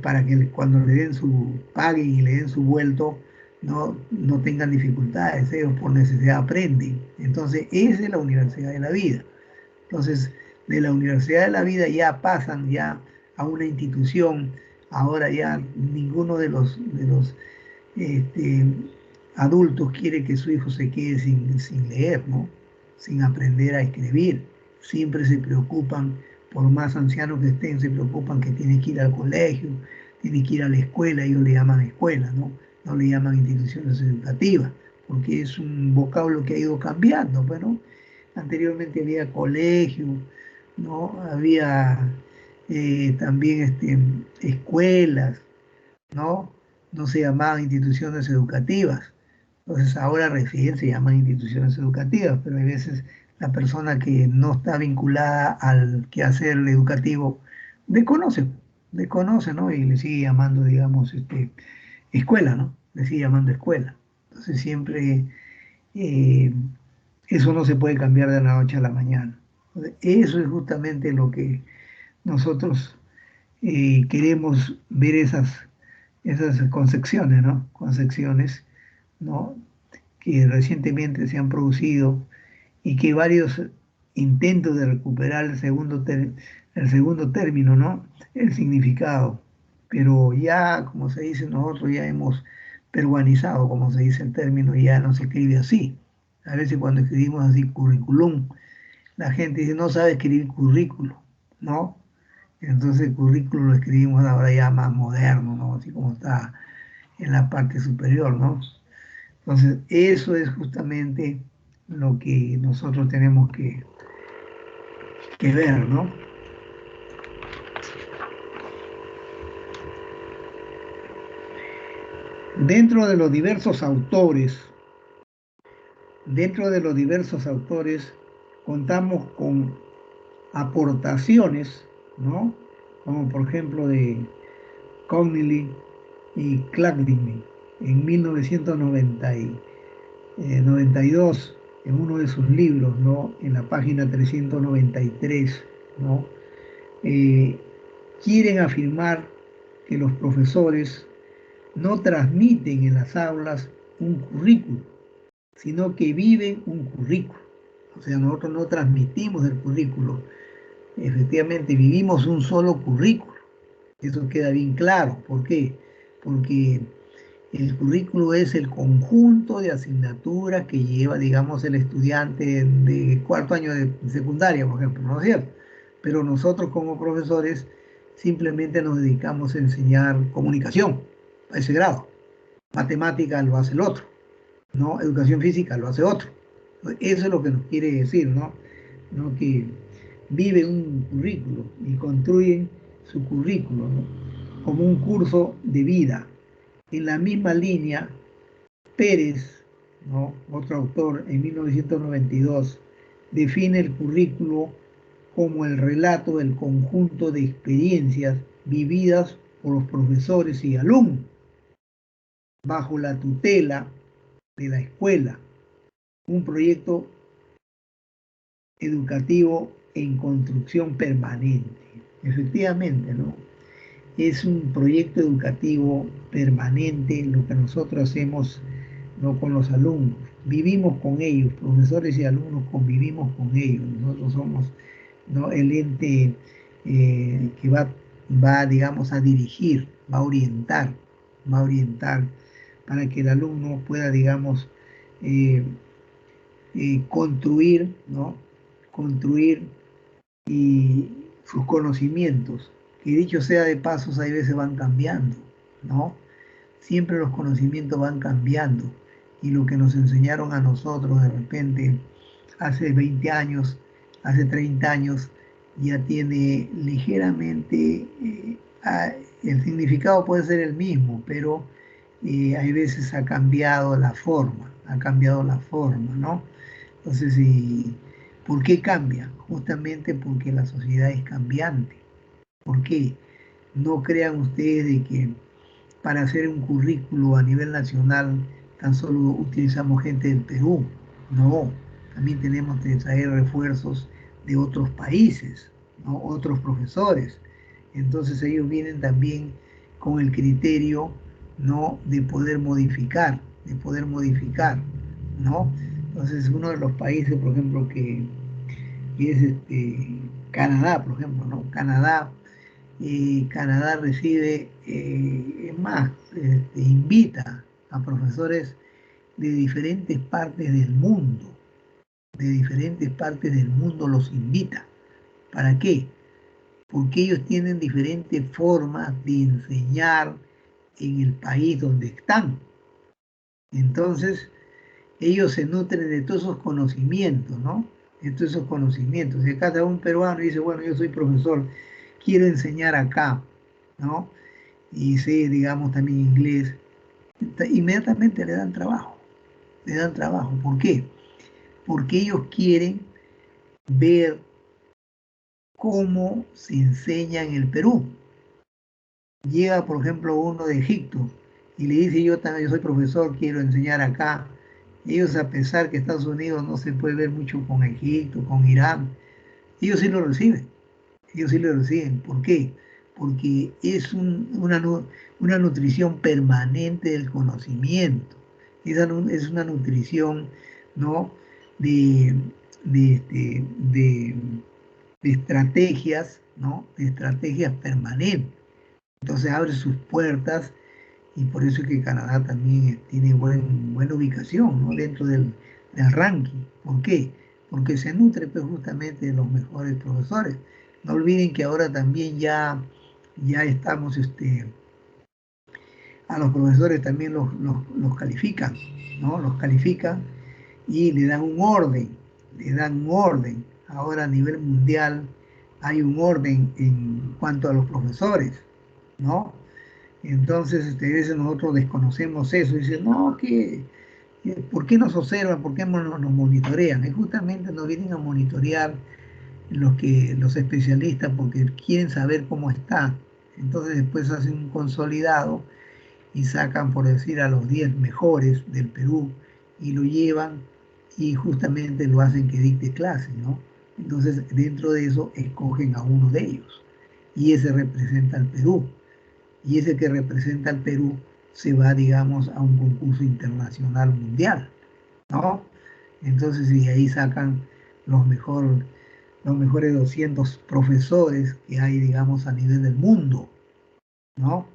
S1: para que cuando le den su paguen y le den su vuelto, no tengan dificultades, ellos por necesidad aprenden. Entonces, esa es la universidad de la vida. Entonces, de la universidad de la vida ya pasan ya a una institución, ahora ya ninguno de los este, adultos quiere que su hijo se quede sin leer, ¿no? Sin aprender a escribir. Siempre se preocupan, por más ancianos que estén, se preocupan que tiene que ir al colegio, tiene que ir a la escuela, ellos le llaman escuela, ¿no? No le llaman instituciones educativas, porque es un vocablo que ha ido cambiando, pues, ¿no? Anteriormente había colegio, ¿no? Había también escuelas, ¿no? No se llamaban instituciones educativas. Entonces ahora recién se llaman instituciones educativas, pero hay veces la persona que no está vinculada al quehacer educativo desconoce, desconoce, ¿no? Y le sigue llamando, digamos, escuela, ¿no? Le sigue llamando escuela. Entonces siempre eh, eso no se puede cambiar de la noche a la mañana. Entonces, eso es justamente lo que nosotros queremos ver esas concepciones, ¿no? Concepciones, ¿no? Que recientemente se han producido y que varios intentos de recuperar el segundo término, ¿no? El significado. Pero ya, como se dice, nosotros ya hemos peruanizado, como se dice el término, y ya no se escribe así. A veces cuando escribimos así curriculum, la gente dice, no sabe escribir currículo, ¿no? Entonces el currículo lo escribimos ahora ya más moderno, ¿no? Así como está en la parte superior, ¿no? Entonces eso es justamente lo que nosotros tenemos que ver, ¿no? Dentro de los diversos autores, dentro de los diversos autores, contamos con aportaciones, ¿no? Como por ejemplo de Connelly y Clacklin en 1992, en uno de sus libros, ¿no? En la página 393, ¿no? Eh, quieren afirmar que los profesores no transmiten en las aulas un currículo, sino que viven un currículo. O sea, nosotros no transmitimos el currículo, efectivamente vivimos un solo currículo. Eso queda bien claro. ¿Por qué? Porque el currículo es el conjunto de asignaturas que lleva, digamos, el estudiante de cuarto año de secundaria, por ejemplo, ¿no es cierto? Pero nosotros como profesores simplemente nos dedicamos a enseñar comunicación a ese grado. Matemática lo hace el otro, ¿no? Educación física lo hace otro. Eso es lo que nos quiere decir, ¿no? ¿No? Que viven un currículo y construyen su currículo, ¿no? Como un curso de vida. En la misma línea, Pérez, ¿no? Otro autor, en 1992, define el currículo como el relato del conjunto de experiencias vividas por los profesores y alumnos bajo la tutela de la escuela, un proyecto educativo en construcción permanente. Efectivamente, ¿no? Es un proyecto educativo permanente lo que nosotros hacemos, ¿no? Con los alumnos. Vivimos con ellos, profesores y alumnos convivimos con ellos. Nosotros somos, ¿no? El ente que va, digamos, a dirigir, va a orientar para que el alumno pueda, digamos, eh, construir, ¿no? Construir y sus conocimientos, que dicho sea de pasos, hay veces van cambiando, ¿no? Siempre los conocimientos van cambiando y lo que nos enseñaron a nosotros de repente hace 20 años, hace 30 años, ya tiene ligeramente, el significado puede ser el mismo, pero hay veces ha cambiado la forma, ¿no? Entonces, ¿por qué cambia? Justamente porque la sociedad es cambiante. ¿Por qué? No crean ustedes de que para hacer un currículo a nivel nacional tan solo utilizamos gente del Perú. No, también tenemos que traer refuerzos de otros países, ¿no? Otros profesores. Entonces ellos vienen también con el criterio, ¿no? De poder modificar, ¿no? Entonces uno de los países, por ejemplo, que es Canadá, por ejemplo, ¿no? Canadá recibe, es más, invita a profesores de diferentes partes del mundo, de diferentes partes del mundo los invita. ¿Para qué? Porque ellos tienen diferentes formas de enseñar en el país donde están. Entonces, ellos se nutren de todos esos conocimientos, ¿no? De todos esos conocimientos. Y cada un peruano dice, bueno, yo soy profesor, quiero enseñar acá, ¿no? Y sé, digamos, también inglés, inmediatamente le dan trabajo, le dan trabajo. ¿Por qué? Porque ellos quieren ver cómo se enseña en el Perú. Llega, por ejemplo, uno de Egipto y le dice, yo también soy profesor, quiero enseñar acá. Ellos, a pesar que Estados Unidos no se puede ver mucho con Egipto, con Irán, ellos sí lo reciben. Ellos sí lo reciben. ¿Por qué? Porque es una nutrición permanente del conocimiento. Es una nutrición, ¿no? de, de de estrategias, ¿no? De estrategias permanentes. Entonces abre sus puertas y por eso es que Canadá también tiene buena ubicación, ¿no? Dentro del ranking. ¿Por qué? Porque se nutre pues, justamente de los mejores profesores. No olviden que ahora también ya estamos, a los profesores también los califican, ¿no? Los califican y le dan un orden. Ahora a nivel mundial hay un orden en cuanto a los profesores, ¿no? Entonces, a veces nosotros desconocemos eso y dicen, no, ¿por qué nos observan? ¿Por qué nos monitorean? Y justamente nos vienen a monitorear los especialistas porque quieren saber cómo está. Entonces después hacen un consolidado y sacan, por decir, a los 10 mejores del Perú y lo llevan y justamente lo hacen que dicte clase, ¿no? Entonces dentro de eso escogen a uno de ellos y ese representa al Perú y ese que representa al Perú se va, digamos, a un concurso internacional mundial, ¿no? Entonces, y ahí sacan los, mejor, los mejores 200 profesores que hay, digamos, a nivel del mundo, ¿no?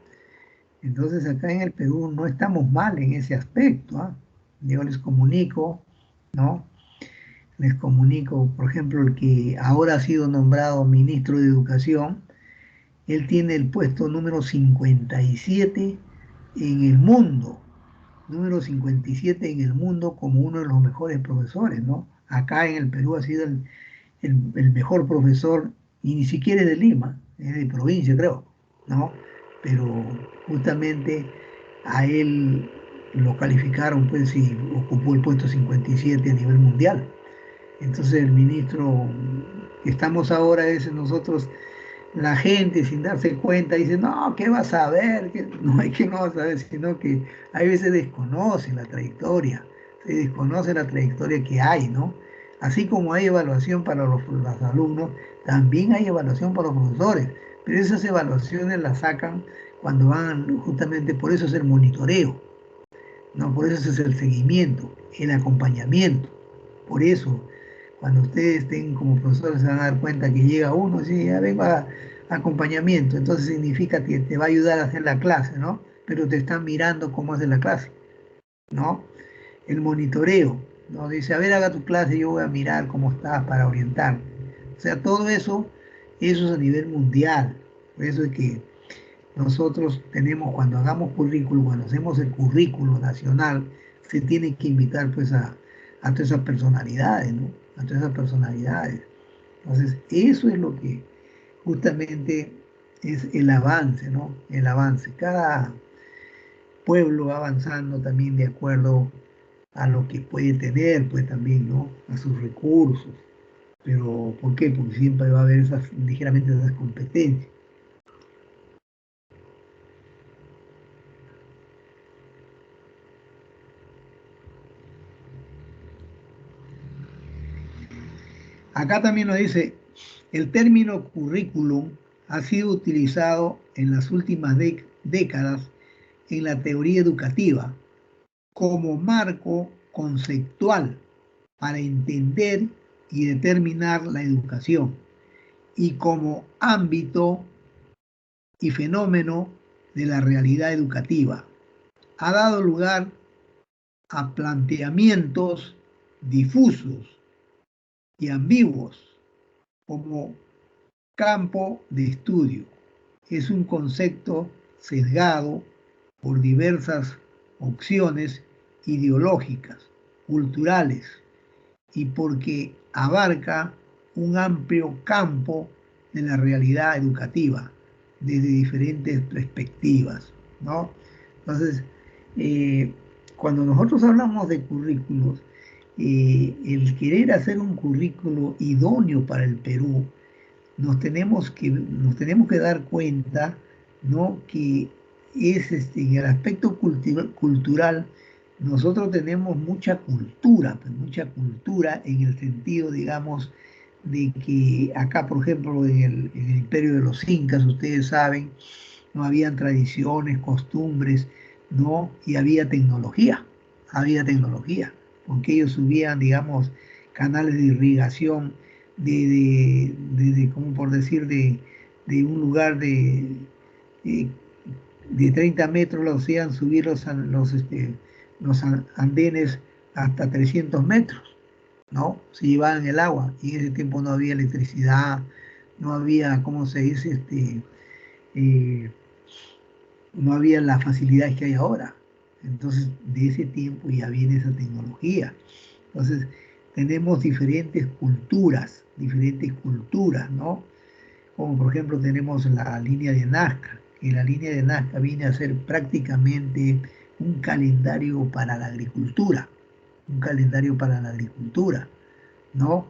S1: Entonces, acá en el Perú no estamos mal en ese aspecto, ¿ah? Yo les comunico, ¿no? Les comunico, por ejemplo, el que ahora ha sido nombrado ministro de Educación, él tiene el puesto número 57 en el mundo, número 57 en el mundo como uno de los mejores profesores, ¿no? Acá en el Perú ha sido el mejor profesor, y ni siquiera es de Lima, es de provincia, creo, ¿no? Pero justamente a él lo calificaron, pues, y ocupó el puesto 57 a nivel mundial. Entonces el ministro que estamos ahora es nosotros, la gente sin darse cuenta dice, no, ¿qué vas a ver? No hay que no vas a ver, sino que a veces desconoce la trayectoria, se desconoce la trayectoria que hay, ¿no? Así como hay evaluación para los alumnos, también hay evaluación para los profesores, pero esas evaluaciones las sacan cuando van, justamente por eso es el monitoreo, ¿no? Por eso es el seguimiento, el acompañamiento. Por eso, cuando ustedes estén como profesores se van a dar cuenta que llega uno y dice, ya vengo a acompañamiento, entonces significa que te va a ayudar a hacer la clase, ¿no? Pero te están mirando cómo hace la clase, ¿no? El monitoreo, ¿no? Dice, a ver, haga tu clase, yo voy a mirar cómo estás para orientar. O sea, todo eso, eso es a nivel mundial. Por eso es que nosotros tenemos, cuando hagamos currículo, cuando hacemos el currículo nacional, se tiene que invitar pues a todas esas personalidades, ¿no? A todas esas personalidades. Entonces, eso es lo que justamente es el avance, ¿no? El avance. Cada pueblo va avanzando también de acuerdo a lo que puede tener, pues también, ¿no? A sus recursos. Pero, ¿por qué? Porque siempre va a haber esas, ligeramente esas competencias. Acá también nos dice, el término currículum ha sido utilizado en las últimas décadas en la teoría educativa como marco conceptual para entender y determinar la educación y como ámbito y fenómeno de la realidad educativa. Ha dado lugar a planteamientos difusos y ambiguos como campo de estudio. Es un concepto sesgado por diversas opciones ideológicas, culturales y porque abarca un amplio campo de la realidad educativa desde diferentes perspectivas, ¿no? Entonces, eh, cuando nosotros hablamos de currículos, el querer hacer un currículo idóneo para el Perú nos tenemos que dar cuenta, ¿no? Que es en el aspecto cultural, nosotros tenemos mucha cultura en el sentido, digamos, de que acá, por ejemplo, en el imperio de los incas, ustedes saben, no habían tradiciones, costumbres, ¿no? Y había tecnología, porque ellos subían, digamos, canales de irrigación como por decir, de un lugar de, de 30 metros, lo hacían subir los andenes hasta 300 metros, ¿no? Se llevaban el agua y en ese tiempo no había electricidad, no había, ¿cómo se dice? Eh, no había las facilidades que hay ahora. Entonces, de ese tiempo ya viene esa tecnología. Entonces, tenemos diferentes culturas, ¿no? Como por ejemplo tenemos la línea de Nazca, que la línea de Nazca viene a ser prácticamente un calendario para la agricultura, un calendario para la agricultura, ¿no?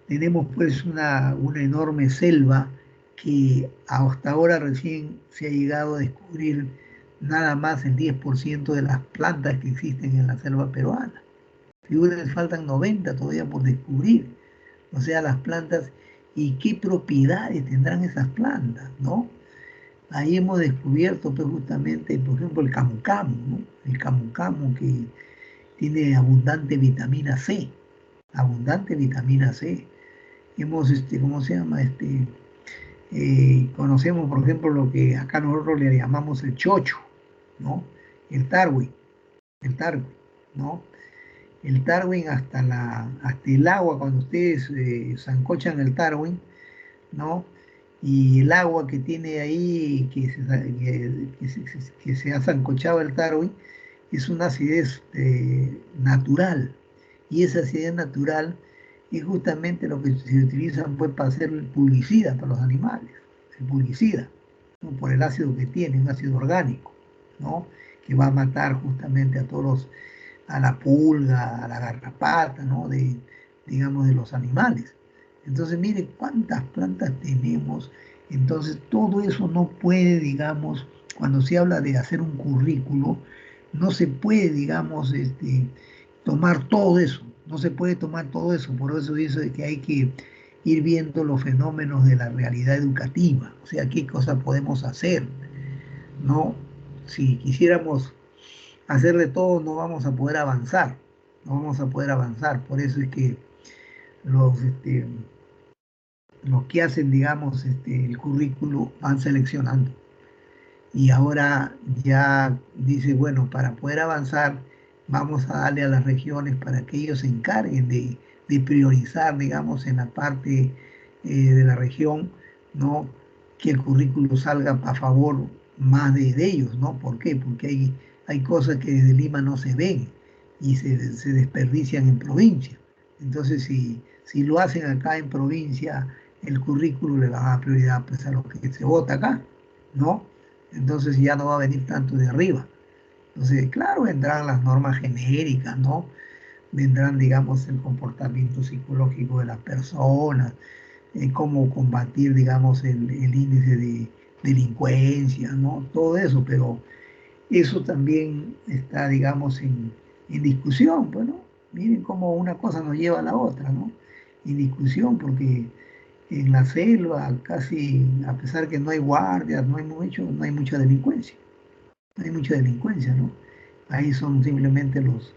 S1: Tenemos pues una enorme selva que hasta ahora recién se ha llegado a descubrir nada más el 10% de las plantas que existen en la selva peruana. Figuras, faltan 90 todavía por descubrir. O sea, las plantas y qué propiedades tendrán esas plantas, ¿no? Ahí hemos descubierto pues, justamente, por ejemplo, el camu camu, ¿no? El camu camu que tiene abundante vitamina C. Hemos, ¿cómo se llama? Conocemos, por ejemplo, lo que acá nosotros le llamamos el chocho, ¿no? El tarwi, el tarwi, ¿no? El Tarwin hasta el agua, cuando ustedes sancochan el Tarwin, ¿no? Y el agua que tiene ahí, que se ha sancochado el Tarwin, es una acidez natural. Y esa acidez natural es justamente lo que se utiliza pues, para hacer el pulgicida para los animales, el pulgicida, ¿no? Por el ácido que tiene, un ácido orgánico, ¿no? Que va a matar justamente a la pulga, a la garrapata, ¿no? Digamos, de los animales. Entonces, mire cuántas plantas tenemos. Entonces, todo eso no puede, digamos, cuando se habla de hacer un currículo, no se puede, digamos, tomar todo eso. No se puede tomar todo eso. Por eso dice que hay que ir viendo los fenómenos de la realidad educativa. O sea, qué cosas podemos hacer, ¿no? Si quisiéramos hacer de todo no vamos a poder avanzar, no vamos a poder avanzar. Por eso es que los, los que hacen, digamos, el currículo van seleccionando. Y ahora ya dice, bueno, para poder avanzar, vamos a darle a las regiones para que ellos se encarguen de priorizar, digamos, en la parte de la región, ¿no? Que el currículo salga a favor más de ellos, ¿no? ¿Por qué? Porque hay cosas que desde Lima no se ven y se desperdician en provincia. Entonces, si lo hacen acá en provincia, el currículo le va a dar prioridad pues, a lo que se vota acá, ¿no? Entonces ya no va a venir tanto de arriba. Entonces, claro, vendrán las normas genéricas, ¿no? Vendrán, digamos, el comportamiento psicológico de las personas, cómo combatir, digamos, el índice de delincuencia, ¿no? Todo eso, pero eso también está, digamos, en discusión, bueno, miren cómo una cosa nos lleva a la otra, ¿no? En discusión, porque en la selva casi, a pesar que no hay guardias, no hay mucha delincuencia, no hay mucha delincuencia, ¿no? Ahí son simplemente los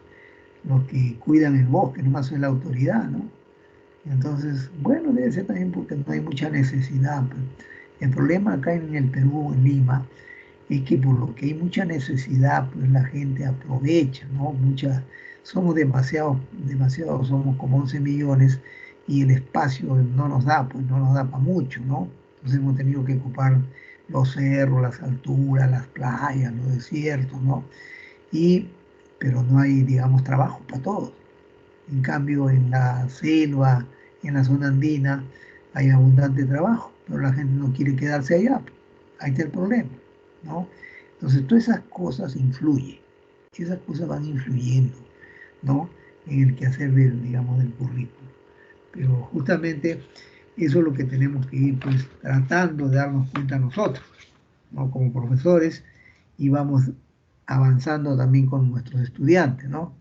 S1: que cuidan el bosque, nomás es la autoridad, ¿no? Entonces, bueno, debe ser también porque no hay mucha necesidad, pues. El problema acá en el Perú, en Lima, es que por lo que hay mucha necesidad, pues la gente aprovecha, ¿no? Somos demasiados, somos como 11 millones y el espacio no nos da, pues no nos da para mucho, ¿no? Entonces hemos tenido que ocupar los cerros, las alturas, las playas, los desiertos, ¿no? Y, pero no hay, digamos, trabajo para todos. En cambio, en la selva, en la zona andina, hay abundante trabajo, pero la gente no quiere quedarse allá. Ahí está el problema, ¿no? Entonces, todas esas cosas influyen, esas cosas van influyendo, ¿no? En el quehacer del, digamos, del currículo. Pero justamente eso es lo que tenemos que ir, pues, tratando de darnos cuenta nosotros, ¿no? Como profesores, y vamos avanzando también con nuestros estudiantes, ¿no?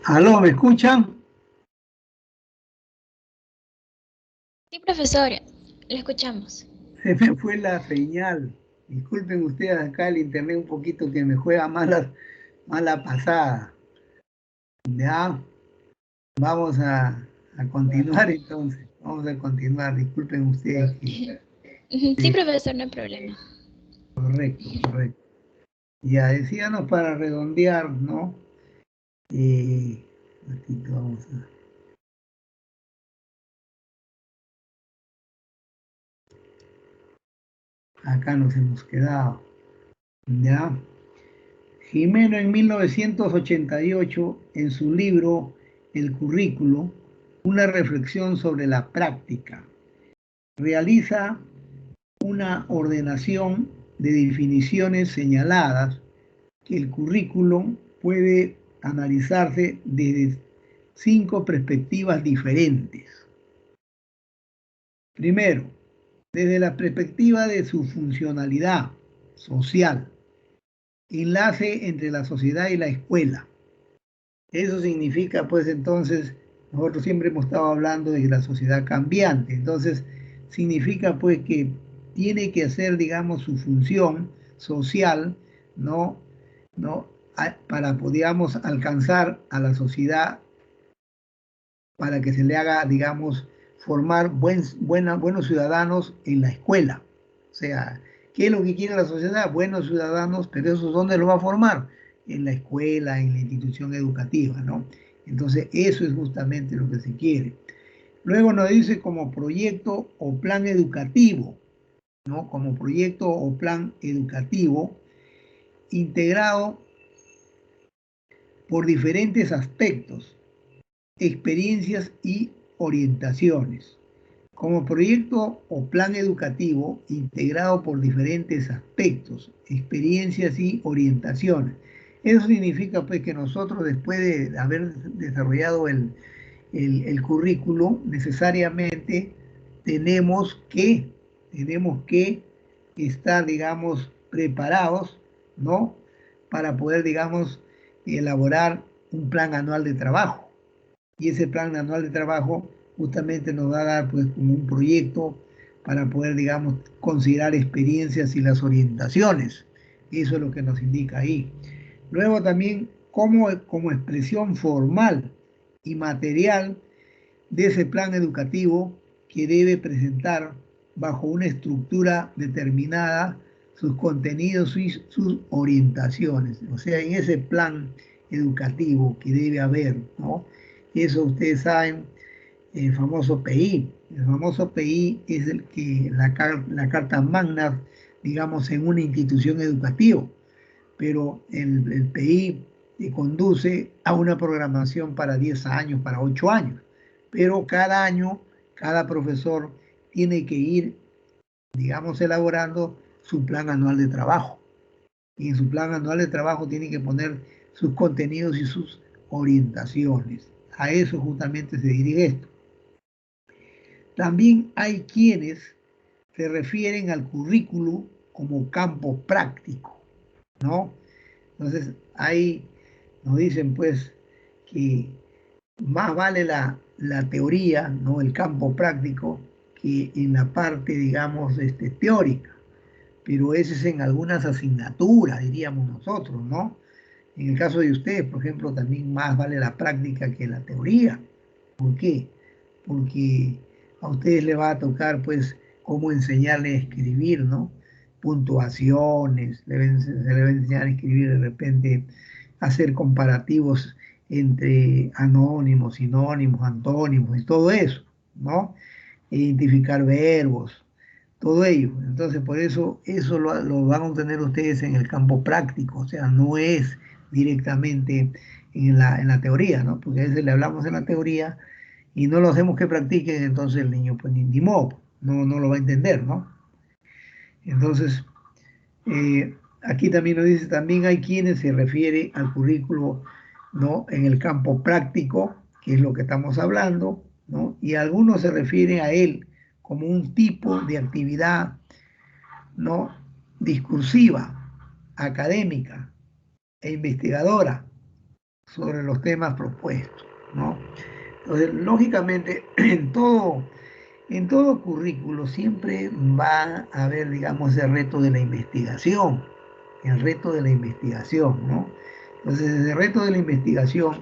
S1: Aló, ¿me escuchan?
S2: Sí, profesor, le escuchamos.
S1: Se me fue la señal. Disculpen ustedes acá el internet un poquito que me juega mala pasada. Ya, vamos a continuar entonces. Vamos a continuar. Disculpen ustedes que...
S2: Sí, profesor, no hay problema.
S1: Correcto, correcto. Ya decíamos para redondear, ¿no? Ratito, acá nos hemos quedado. ¿Ya? Jimeno en 1988, en su libro El currículo, una reflexión sobre la práctica, realiza una ordenación de definiciones señaladas que el currículo puede analizarse desde 5 perspectivas diferentes. Primero, desde la perspectiva de su funcionalidad social, enlace entre la sociedad y la escuela. Eso significa, pues entonces, nosotros siempre hemos estado hablando de la sociedad cambiante, entonces significa pues que tiene que hacer, digamos, su función social, ¿no? ¿No? Para, digamos, alcanzar a la sociedad, para que se le haga, digamos, formar buenos ciudadanos en la escuela. O sea, ¿qué es lo que quiere la sociedad? Buenos ciudadanos, pero ¿eso dónde lo va a formar? En la escuela, en la institución educativa, ¿no? Entonces, eso es justamente lo que se quiere. Luego nos dice como proyecto o plan educativo, ¿no? Como proyecto o plan educativo integrado por diferentes aspectos, experiencias y orientaciones. Como proyecto o plan educativo integrado por diferentes aspectos, experiencias y orientaciones. Eso significa pues que nosotros después de haber desarrollado el currículo, necesariamente tenemos que estar, digamos, preparados, ¿no? Para poder, digamos, elaborar un plan anual de trabajo. Y ese plan anual de trabajo justamente nos va a dar pues como un proyecto para poder, digamos, considerar experiencias y las orientaciones. Eso es lo que nos indica ahí. Luego también como expresión formal y material de ese plan educativo que debe presentar bajo una estructura determinada sus contenidos y sus orientaciones. O sea, en ese plan educativo que debe haber, ¿no? Eso ustedes saben, el famoso PI. El famoso PI es la carta magna, digamos, en una institución educativa, pero el PI conduce a una programación para 10 años, para 8 años, pero cada año, cada profesor tiene que ir, digamos, elaborando su plan anual de trabajo. Y en su plan anual de trabajo tiene que poner sus contenidos y sus orientaciones. A eso justamente se dirige esto. También hay quienes se refieren al currículo como campo práctico, ¿no? Entonces, ahí nos dicen pues que más vale la teoría, ¿no? El campo práctico, que en la parte, digamos, teórica. Pero ese es en algunas asignaturas, diríamos nosotros, ¿no? En el caso de ustedes, por ejemplo, también más vale la práctica que la teoría. ¿Por qué? Porque a ustedes les va a tocar, pues, cómo enseñarles a escribir, ¿no? Puntuaciones, se les va a enseñar a escribir de repente, hacer comparativos entre anónimos, sinónimos, antónimos y todo eso, ¿no? Identificar verbos, todo ello. Entonces, por eso lo van a obtener ustedes en el campo práctico, o sea, no es directamente en la teoría, ¿no? Porque a veces le hablamos en la teoría y no lo hacemos que practiquen, entonces el niño, pues ni modo, no lo va a entender, ¿no? Entonces, aquí también nos dice, también hay quienes se refiere al currículo, ¿no? En el campo práctico, que es lo que estamos hablando, ¿no? Y algunos se refieren a él como un tipo de actividad, ¿no? Discursiva, académica e investigadora, sobre los temas propuestos, ¿no? Entonces, lógicamente, en todo currículo siempre va a haber, digamos, el reto de la investigación, el reto de la investigación, ¿no? Entonces, el reto de la investigación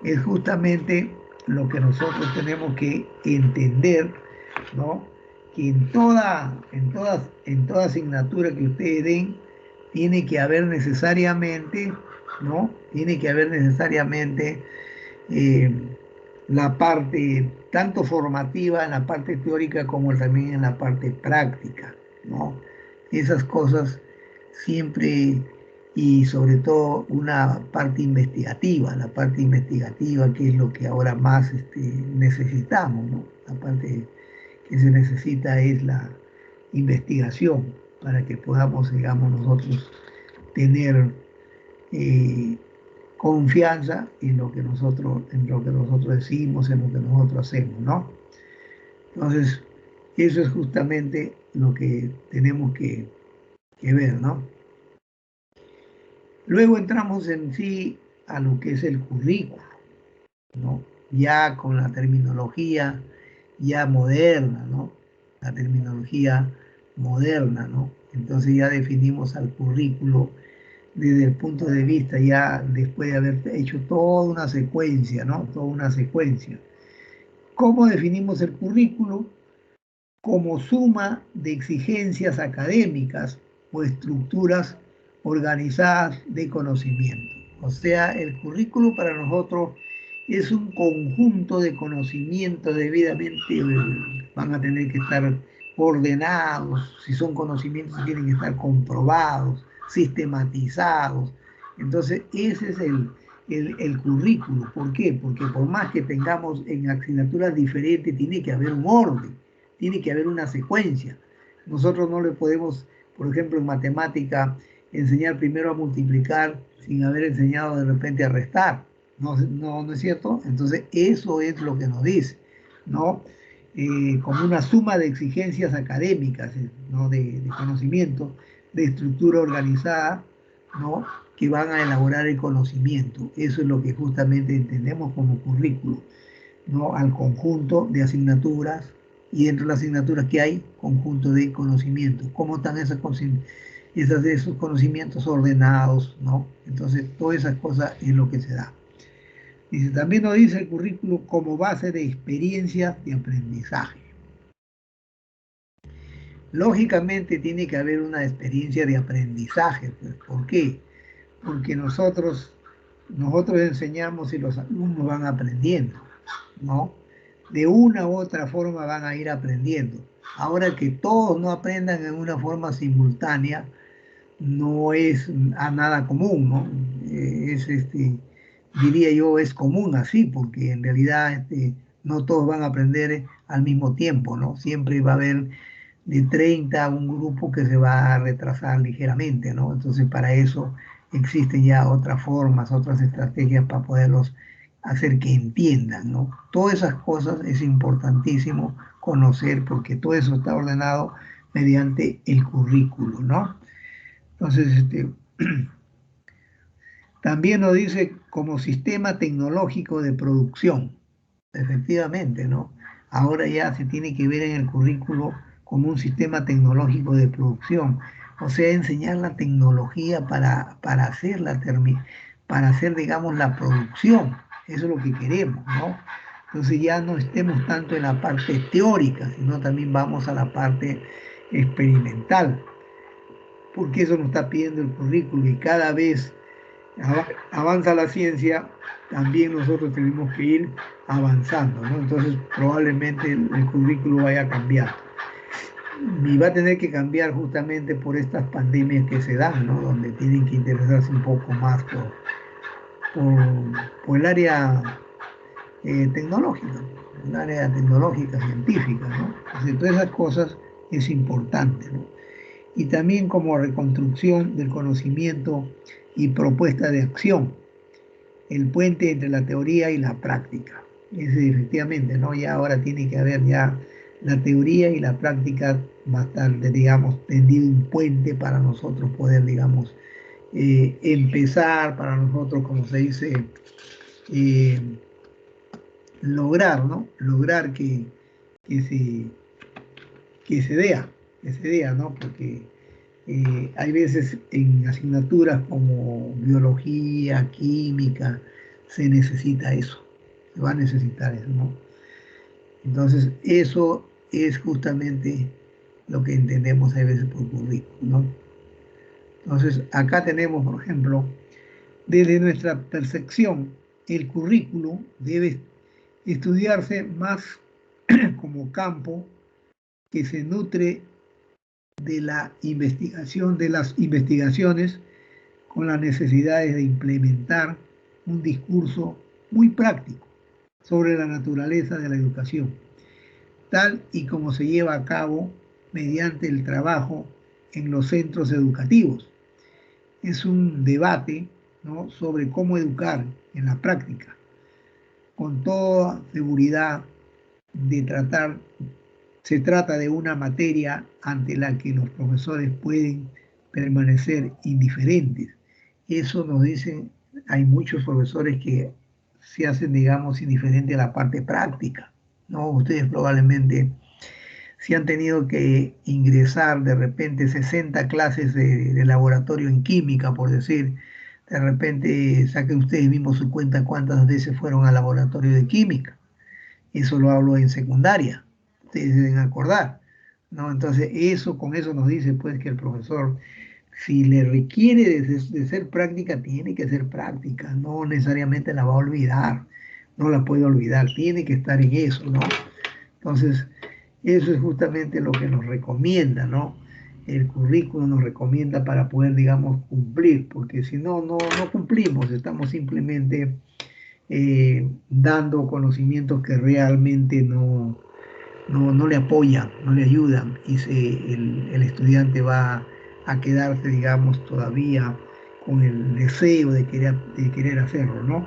S1: es justamente lo que nosotros tenemos que entender, ¿no? Que en toda asignatura que ustedes den, tiene que haber necesariamente, ¿no? Tiene que haber necesariamente eh, la parte tanto formativa en la parte teórica como también en la parte práctica, ¿no? Esas cosas siempre y sobre todo una parte investigativa, la parte investigativa que es lo que ahora más necesitamos, ¿no? La parte que se necesita es la investigación para que podamos, digamos, nosotros tener eh, confianza en lo que nosotros decimos, en lo que nosotros hacemos, ¿no? Entonces, eso es justamente lo que tenemos que ver, ¿no? Luego entramos en sí a lo que es el currículo, ¿no? Ya con la terminología ya moderna, ¿no? La terminología moderna, ¿no? Entonces ya definimos al currículo desde el punto de vista ya después de haber hecho toda una secuencia, ¿no? Toda una secuencia. ¿Cómo definimos el currículo? Como suma de exigencias académicas o estructuras organizadas de conocimiento. O sea, el currículo para nosotros es un conjunto de conocimientos debidamente, van a tener que estar ordenados, si son conocimientos tienen que estar comprobados, sistematizados. Entonces, ese es el currículo. ¿Por qué? Porque por más que tengamos en asignaturas diferentes, tiene que haber un orden, tiene que haber una secuencia. Nosotros no le podemos, por ejemplo, en matemática, enseñar primero a multiplicar sin haber enseñado de repente a restar. No, no, no es cierto. Entonces, eso es lo que nos dice, ¿no? Como una suma de exigencias académicas, ¿no? De conocimiento, de estructura organizada, ¿no? Que van a elaborar el conocimiento. Eso es lo que justamente entendemos como currículo, ¿no? Al conjunto de asignaturas y dentro de las asignaturas que hay, conjunto de conocimientos. ¿Cómo están esos conocimientos ordenados, ¿no? Entonces, todas esas cosas es lo que se da. Dice, también nos dice el currículo como base de experiencias de aprendizaje. Lógicamente tiene que haber una experiencia de aprendizaje, pues. ¿Por qué? Porque nosotros enseñamos y los alumnos van aprendiendo, ¿no? De una u otra forma van a ir aprendiendo. Ahora que todos no aprendan en una forma simultánea, no es a nada común, ¿no? Diría yo, es común así, porque en realidad no todos van a aprender al mismo tiempo, ¿no? Siempre va a haber de 30 a un grupo que se va a retrasar ligeramente, ¿no? Entonces para eso existen ya otras formas, otras estrategias para poderlos hacer que entiendan, ¿no? Todas esas cosas es importantísimo conocer porque todo eso está ordenado mediante el currículo, ¿no? Entonces, también nos dice como sistema tecnológico de producción. Efectivamente, ¿no? Ahora ya se tiene que ver en el currículo como un sistema tecnológico de producción. O sea, enseñar la tecnología para para hacer, digamos, la producción. Eso es lo que queremos, ¿no? Entonces ya no estemos tanto en la parte teórica, sino también vamos a la parte experimental, porque eso nos está pidiendo el currículo y cada vez avanza la ciencia, también nosotros tenemos que ir avanzando, ¿no? Entonces probablemente el currículo vaya a cambiar. Y va a tener que cambiar justamente por estas pandemias que se dan, ¿no? Donde tienen que interesarse un poco más por el área tecnológica, el área tecnológica, científica, ¿no? Entonces, todas esas cosas es importante, ¿no? Y también como reconstrucción del conocimiento y propuesta de acción, el puente entre la teoría y la práctica. Es efectivamente, ¿no? Ya ahora tiene que haber ya la teoría y la práctica va a estar, digamos, tendido un puente para nosotros poder, digamos, empezar para nosotros, como se dice, eh, lograr, ¿no? Lograr que se, que se dé, ¿no? Porque hay veces en asignaturas como biología, química, se necesita eso, se va a necesitar eso, ¿no? Entonces, eso es justamente lo que entendemos a veces por currículum, ¿no? Entonces, acá tenemos, por ejemplo, desde nuestra percepción, el currículum debe estudiarse más como campo que se nutre de la investigación, de las investigaciones con las necesidades de implementar un discurso muy práctico sobre la naturaleza de la educación, tal y como se lleva a cabo mediante el trabajo en los centros educativos. Es un debate, ¿no?, sobre cómo educar en la práctica, con toda seguridad de tratar, se trata de una materia ante la que los profesores pueden permanecer indiferentes. Eso nos dicen, hay muchos profesores que se hacen, digamos, indiferentes a la parte práctica, ¿no? Ustedes probablemente si han tenido que ingresar de repente 60 clases de laboratorio en química, por decir, de repente saquen ustedes mismos su cuenta cuántas veces fueron al laboratorio de química. Eso lo hablo en secundaria, ustedes deben acordar, ¿no? Entonces, eso, con eso nos dice pues que el profesor, si le requiere de ser práctica, tiene que ser práctica, no necesariamente la va a olvidar, no la puede olvidar, tiene que estar en eso, ¿no? Entonces, eso es justamente lo que nos recomienda, ¿no? El currículum nos recomienda para poder, digamos, cumplir, porque si no, no cumplimos, estamos simplemente dando conocimientos que realmente no le apoyan, no le ayudan, y el estudiante va a quedarse, digamos, todavía con el deseo de querer hacerlo, ¿no?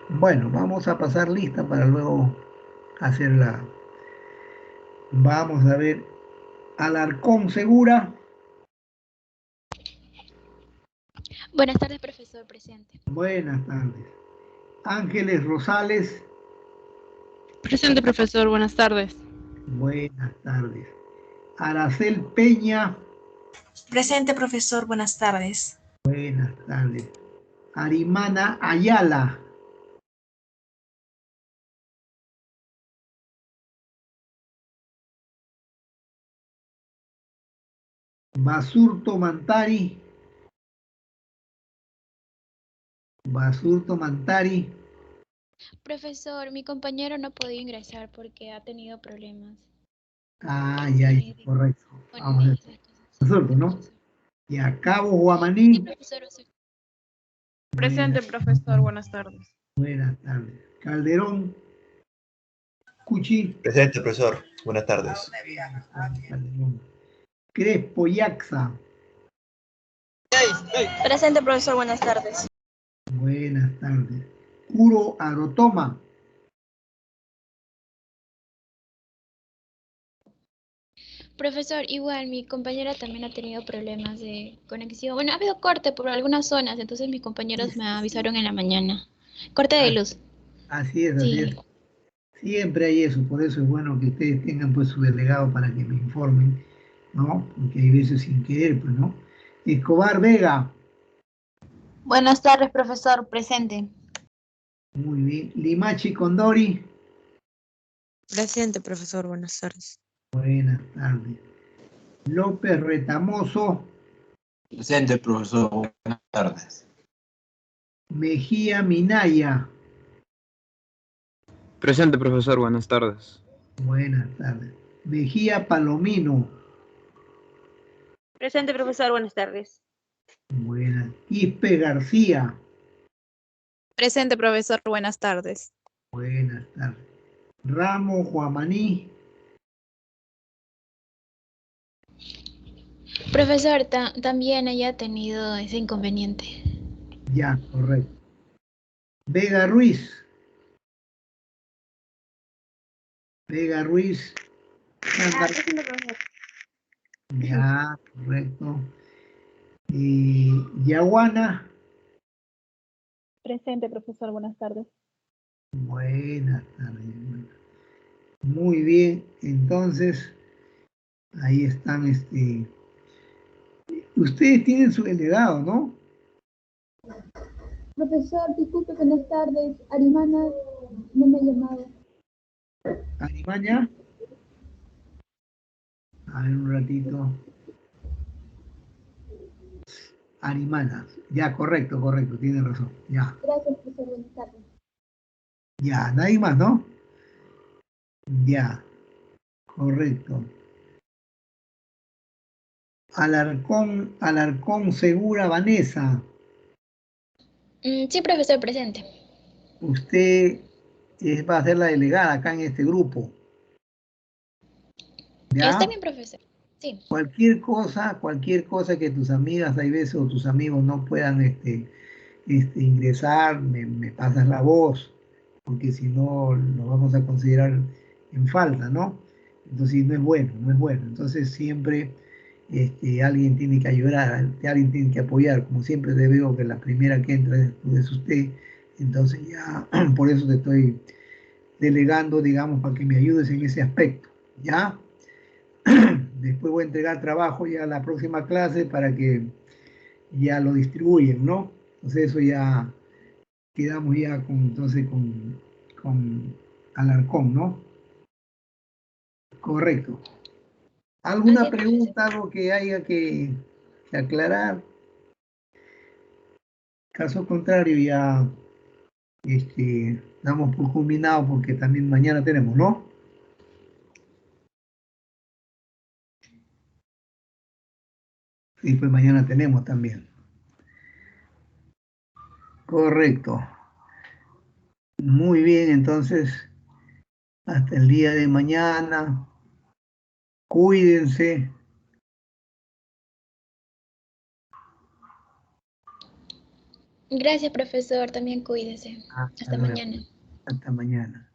S1: Bueno, vamos a pasar lista para luego hacerla. Vamos a ver. Alarcón Segura.
S2: Buenas tardes, profesor presente.
S1: Buenas tardes. Ángeles Rosales.
S3: Presente, profesor. Buenas tardes.
S1: Buenas tardes. Aracel Peña.
S4: Presente, profesor. Buenas tardes.
S1: Buenas tardes. Arimana Ayala. Basurto Mantari. Basurto Mantari.
S2: Profesor, mi compañero no ha podido ingresar porque ha tenido problemas.
S1: Ah, ya, correcto.
S2: Con
S1: Vamos a ver.
S2: esas cosas.
S1: Basurto,
S2: Sí,
S1: ¿no?
S2: profesor.
S1: Y a Cabo
S2: Sí,
S1: Guamaní.
S2: profesor. Sí.
S3: Presente,
S1: Buenas,
S3: profesor. Buenas tardes.
S1: buenas tardes. Calderón Cuchi.
S5: Presente, profesor. Buenas tardes.
S1: Calderón. Crespo Yaxa.
S6: Presente, profesor, buenas tardes.
S1: Buenas tardes. Kuro Arotoma.
S2: Profesor, igual mi compañera también ha tenido problemas de conexión. Bueno, ha habido corte por algunas zonas, entonces mis compañeros me avisaron en la mañana. Corte de
S1: Ah,
S2: luz.
S1: así es, así es.
S2: Sí.
S1: Siempre hay eso, por eso es bueno que ustedes tengan pues su delegado para que me informen, ¿no? Porque hay veces sin querer, pues, ¿no? Escobar Vega.
S6: Buenas tardes, profesor, presente.
S1: Muy bien. Limachi Condori.
S7: Presente, profesor. Buenas tardes.
S1: Buenas tardes. López Retamoso.
S8: Presente, profesor. Buenas tardes.
S1: Mejía Minaya.
S9: Presente, profesor. Buenas tardes.
S1: Buenas tardes. Mejía Palomino.
S6: Presente, profesor, buenas tardes.
S1: Buenas. Quispe García.
S7: Presente, profesor. Buenas tardes.
S1: Buenas tardes. Ramos Juamaní.
S2: Profesor, también ella ha tenido ese inconveniente.
S1: Ya, correcto. Vega Ruiz. Vega Ruiz.
S6: Presente, profesor.
S1: Ya, correcto. Yaguana.
S10: Presente, profesor. Buenas tardes.
S1: Buenas tardes. Muy bien. Entonces, ahí están, ustedes tienen su delegado, ¿no?
S11: Profesor, disculpe, buenas tardes. Arimana no me ha llamado.
S1: ¿Arimaña? A ver un ratito. Arimana. Ya, correcto, tiene razón. Ya.
S11: Gracias, profesor. Buenas tardes.
S1: Ya, nadie más, ¿no? Ya, correcto. Alarcón Segura Vanessa.
S2: Sí, profesor, presente.
S1: Usted va a ser la delegada acá en este grupo. ¿Ya?
S2: Está bien, profesor. Sí.
S1: Cualquier cosa que tus amigas, hay veces, o tus amigos no puedan ingresar, me pasas la voz, porque si no, lo vamos a considerar en falta, ¿no? Entonces no es bueno. Entonces siempre alguien tiene que ayudar, alguien tiene que apoyar. Como siempre te veo que la primera que entra es usted, entonces ya por eso te estoy delegando, digamos, para que me ayudes en ese aspecto, ¿ya? Después voy a entregar trabajo ya a la próxima clase para que ya lo distribuyen, ¿no? Entonces eso ya quedamos ya con Alarcón, ¿no? Correcto. ¿Alguna pregunta, algo que haya que aclarar? Caso contrario, ya damos por culminado porque también mañana tenemos, ¿no? Sí, pues mañana tenemos también. Correcto. Muy bien, entonces, hasta el día de mañana. Cuídense.
S2: Gracias, profesor. También cuídese. Hasta mañana.
S1: Hasta mañana.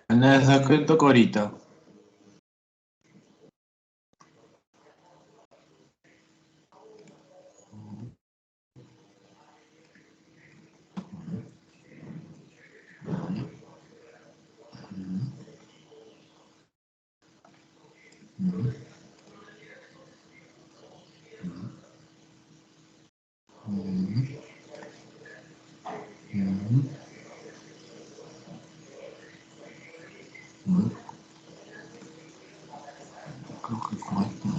S8: Vanessa, ¿qué toca ahorita? Creo que con esto, ¿no?